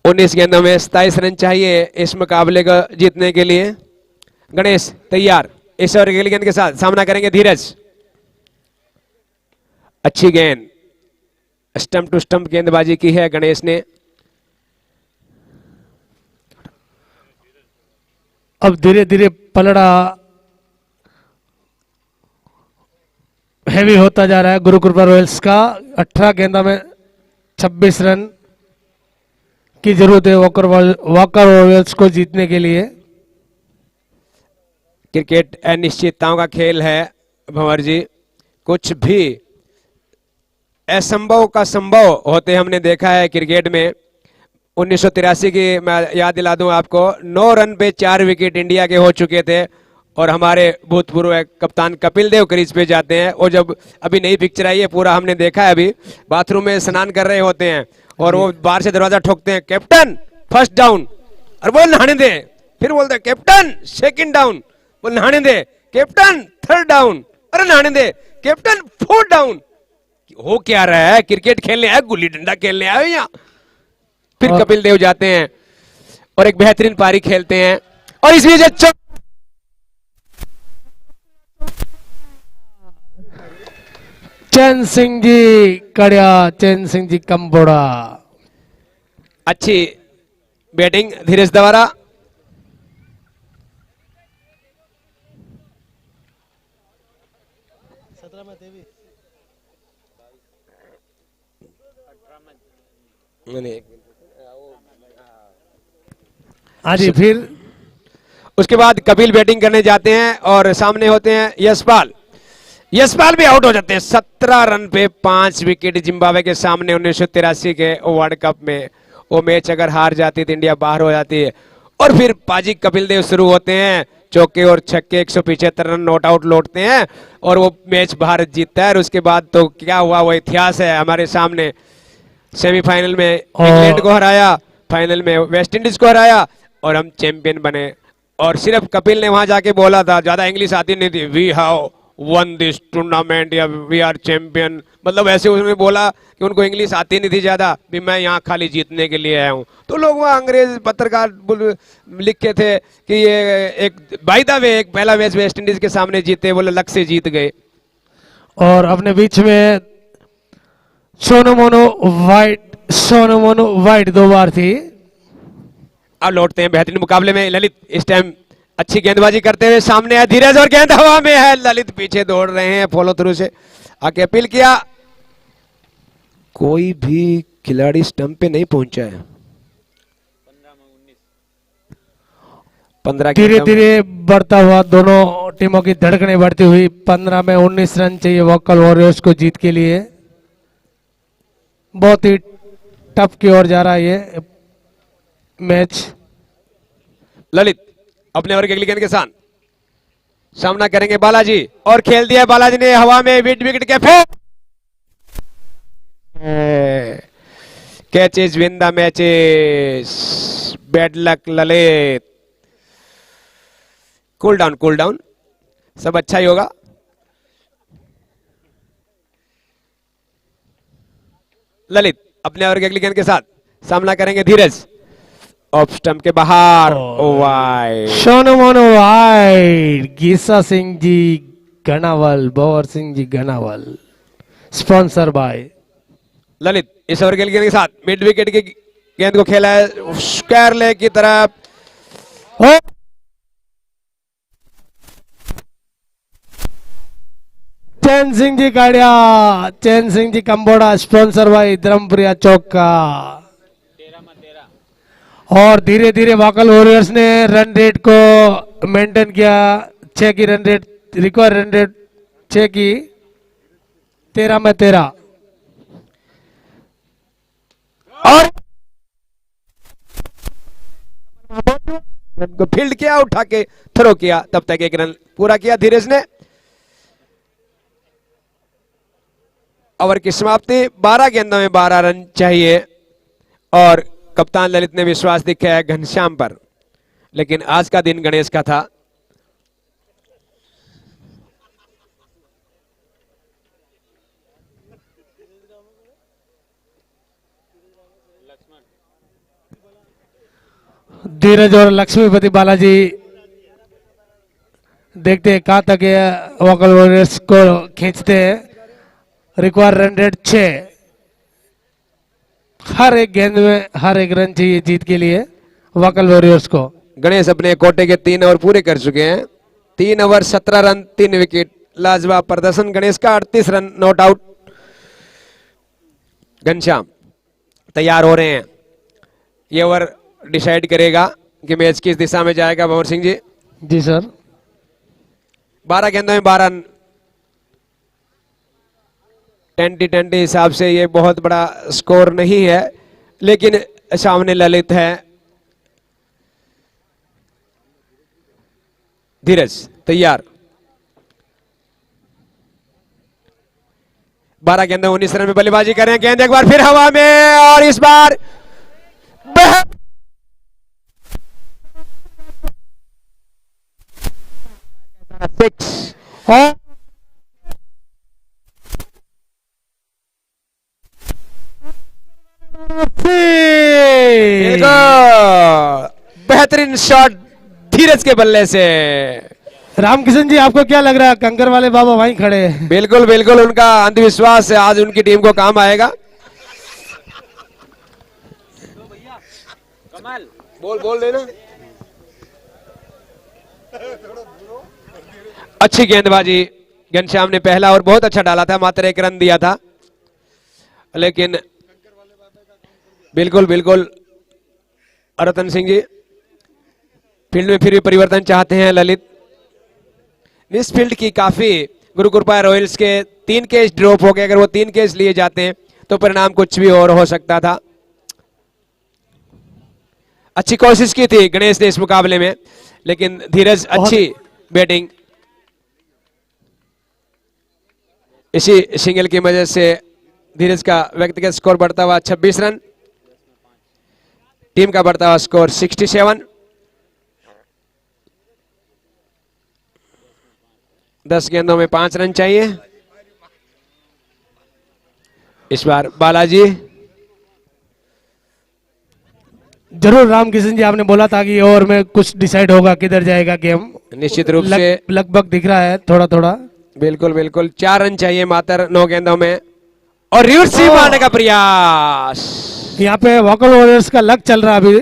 उन्नीस गेंदों में 27 रन चाहिए इस मुकाबले को जीतने के लिए। गणेश तैयार, इस ओवर की अगली गेंद के साथ सामना करेंगे धीरज। अच्छी गेंद, स्टंप टू स्टंप गेंदबाजी की है गणेश ने। अब धीरे धीरे पलड़ा हैवी होता जा रहा है गुरु कृपा रॉयल्स का। 18 गेंदा में 26 रन की जरूरत है वॉकर रॉयल्स को जीतने के लिए। क्रिकेट अनिश्चितताओं का खेल है भंवर जी, कुछ भी असंभव का संभव होते हमने देखा है क्रिकेट में। 1983 की मैं याद दिला दूं आपको, 9 रन पे 4 विकेट इंडिया के हो चुके थे और हमारे भूतपूर्व कप्तान कपिल देव क्रीज पे जाते हैं। और जब अभी नई पिक्चर आई है, पूरा हमने देखा है, अभी बाथरूम में स्नान कर रहे होते हैं और वो बाहर से दरवाजा ठोकते हैं, कैप्टन फर्स्ट डाउन, और बोल नहाने दे, फिर बोलते हैं कैप्टन सेकंड डाउन, बोल नहाने दे, कैप्टन थर्ड डाउन, अरे नहाने दे, कैप्टन फोर्थ डाउन। हो क्या रहा है? क्रिकेट खेलने आए, गुल्ली डंडा खेलने आए यहाँ। फिर कपिल देव जाते हैं और एक बेहतरीन पारी खेलते हैं और इस बीच चैन सिंह जी कड़िया, चैन सिंह जी कंबोड़ा। अच्छी बैटिंग धीरज द्वारा। हाँ जी, फिर उसके बाद कपिल बैटिंग करने जाते हैं और सामने होते हैं यशपाल। यशपाल भी आउट हो जाते हैं 17 रन पे 5 विकेट जिम्बाब्वे के सामने। 1983 के वर्ल्ड कप में वो मैच अगर हार जाती तो इंडिया बाहर हो जाती है। और फिर पाजी कपिल देव शुरू होते हैं, चौके और छक्के, 175 रन नॉट आउट लौटते हैं और वो मैच भारत जीतता है। और उसके बाद तो क्या हुआ वो इतिहास है हमारे सामने। सेमीफाइनल में इंग्लैंड को हराया, फाइनल में वेस्ट इंडीज को हराया और हम चैंपियन बने। और सिर्फ कपिल ने वहां जाके बोला था, ज्यादा इंग्लिश आती नहीं थी, we have won this tournament या वी आर चैंपियन, मतलब ऐसे उन्होंने बोला कि उनको इंग्लिश आती नहीं थी ज्यादा, भी मैं यहाँ खाली जीतने के लिए आया हूँ। तो लोग वहाँ अंग्रेज पत्रकार लिख के थे कि ये एक बाय द वे एक पहला मैच वेस्ट इंडीज के सामने जीते, बोले लक से जीत गए। और अपने बीच में सोनोमोनो वाइट 2 बार थी। अब लौटते हैं बेहतरीन मुकाबले में। ललित इस टाइम अच्छी गेंदबाजी करते हुए सामने है, धीरज और गेंद हवा में है, ललित पीछे दौड़ रहे हैं, फॉलो थ्रू से आके अपील किया, कोई भी खिलाड़ी स्टंप पे नहीं पहुंचा है। 15 धीरे धीरे बढ़ता हुआ दोनों टीमों की धड़कनें बढ़ती हुई। 15 में 19 रन चाहिए वोकल वॉरियर्स को जीत के लिए। बहुत ही टफ की ओर जा रहा है ये मैच। ललित अपने ओवर की अगली गेंद के साथ सामना करेंगे बालाजी और खेल दिया बालाजी ने हवा में, विकेट के फेंक, catches win the matches. Bad luck Lalit. Cool down, सब अच्छा ही होगा। ललित अपने ओवर की अगली गेंद के साथ सामना करेंगे धीरज, ऑफ स्टंप के बाहर, wide. Sonomono wide, Geesa Singh ji Ganawal, Bhanwar Singh ji Ganawal, sponsor by Lalit इस ओवर के गेंद के साथ मिड विकेट की गेंद को खेला है स्क्वायर लेग की तरफ। और चैन सिंह जी काड़िया, चैन सिंह जी कंबोड़ा, स्पॉन्सर बाय धर्मपुरिया चौका। 13 और धीरे धीरे वोकल वॉरियर्स ने रन रेट को मेंटेन किया। 6 की run rate, require run rate 6 की, 13 और को फील्ड किया, उठा के थ्रो किया, तब तक एक रन पूरा किया धीरेज ने। ओवर की समाप्ति, 12 गेंदों में 12 रन चाहिए और कप्तान ललित ने विश्वास दिखाया घनश्याम पर, लेकिन आज का दिन गणेश का था। धीरज और लक्ष्मीपति बालाजी देखते हैं कहां तक ये वोकल वॉरियर्स को खींचते हैं। रिक्वायर रन रेट 6, हर एक गेंद में हर एक रन चाहिए जीत के लिए वोकल वॉरियर्स को। गणेश अपने कोटे के 3 ओवर पूरे कर चुके हैं। 3 ओवर 17 रन 3 विकेट, लाजवाब प्रदर्शन गणेश का। 38 रन नॉट आउट। घनश्याम तैयार हो रहे हैं। ये ओवर डिसाइड करेगा कि मैच किस दिशा में जाएगा। भंवर सिंह जी, जी सर। 12 गेंदों में 12 रन, 10-10 हिसाब से ये बहुत बड़ा स्कोर नहीं है, लेकिन सामने ललित है। धीरज तैयार। 12 गेंदों 19 रन में बल्लेबाजी करें। गेंद एक बार फिर हवा में और इस बार सिक्स। बेहतरीन शॉट धीरज के बल्ले से। रामकिशन जी, आपको क्या लग रहा है? कंकर वाले बाबा वहीं खड़े हैं। बिल्कुल बिल्कुल, उनका अंधविश्वास है, आज उनकी टीम को काम आएगा। कमाल बोल देना। अच्छी गेंदबाजी, घनश्याम ने पहला और बहुत अच्छा डाला था, मात्र 1 रन दिया था, लेकिन बिल्कुल बिल्कुल रतन सिंह जी फील्ड में फिर भी परिवर्तन चाहते हैं ललित। इस फील्ड की काफी गुरु कृपा रॉयल्स के 3 कैच ड्रॉप हो गए। अगर वो 3 कैच लिए जाते हैं तो परिणाम कुछ भी और हो सकता था। अच्छी कोशिश की थी गणेश ने इस मुकाबले में, लेकिन धीरज अच्छी बैटिंग। इसी सिंगल की वजह से धीरज का व्यक्तिगत स्कोर बढ़ता हुआ 26 रन, टीम का बढ़ता हुआ स्कोर 67। 10 गेंदों में 5 रन चाहिए। इस बार बालाजी। जरूर रामकिशन जी, आपने बोला था कि ओवर में कुछ डिसाइड होगा, किधर जाएगा गेम। निश्चित रूप से लगभग दिख रहा है थोड़ा थोड़ा। बिल्कुल बिल्कुल, 4 रन चाहिए मात्र 9 गेंदों में, और रिवर्स स्वीप मारने का प्रयास। यहाँ पे वोकल वॉरियर्स का लक चल रहा अभी।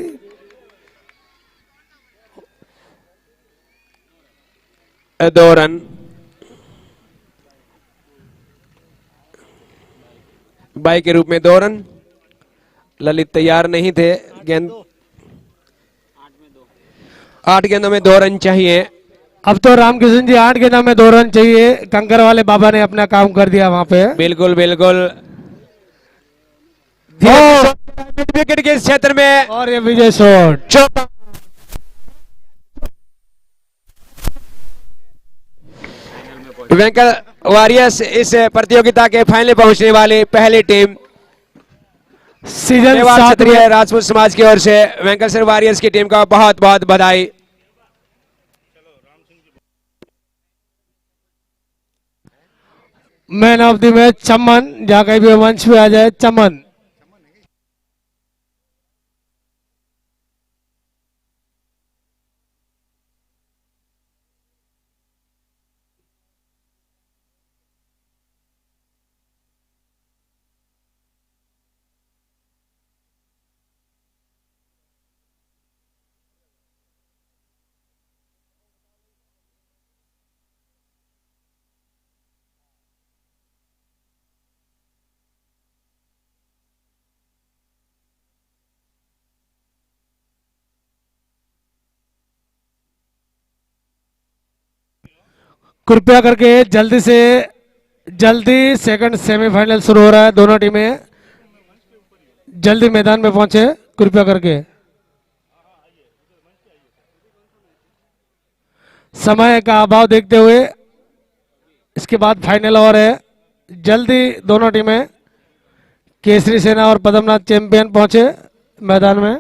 दो रन। बाई के रूप में 2 रन। ललित तैयार नहीं थे। गेंद 8 गेंदों में 2 रन चाहिए। अब तो रामकिशन जी 8 गेंदों में 2 रन चाहिए। कंकर वाले बाबा ने अपना काम कर दिया वहां पे। बिल्कुल बिल्कुल, मिड विकेट के इस क्षेत्र में, और ये विजय शॉट। चौका। वेंकल वॉरियर्स इस प्रतियोगिता के फाइनल पहुंचने वाली पहली टीम। सीजन मेवाड़ 7 क्षत्रिय में राजपूत समाज की ओर से वेंकटेश्वर वॉरियर्स की टीम का बहुत बहुत बधाई। मैन ऑफ द मैच चमन, जहां कहीं भी मंच पे आ जाए चमन। कृपया करके जल्दी सेकंड सेमीफाइनल शुरू हो रहा है। दोनों टीमें जल्दी मैदान में पहुंचे कृपया करके। समय का अभाव देखते हुए इसके बाद फाइनल ओवर है। जल्दी दोनों टीमें केसरी सेना और पद्मनाथ चैंपियन पहुंचे मैदान में।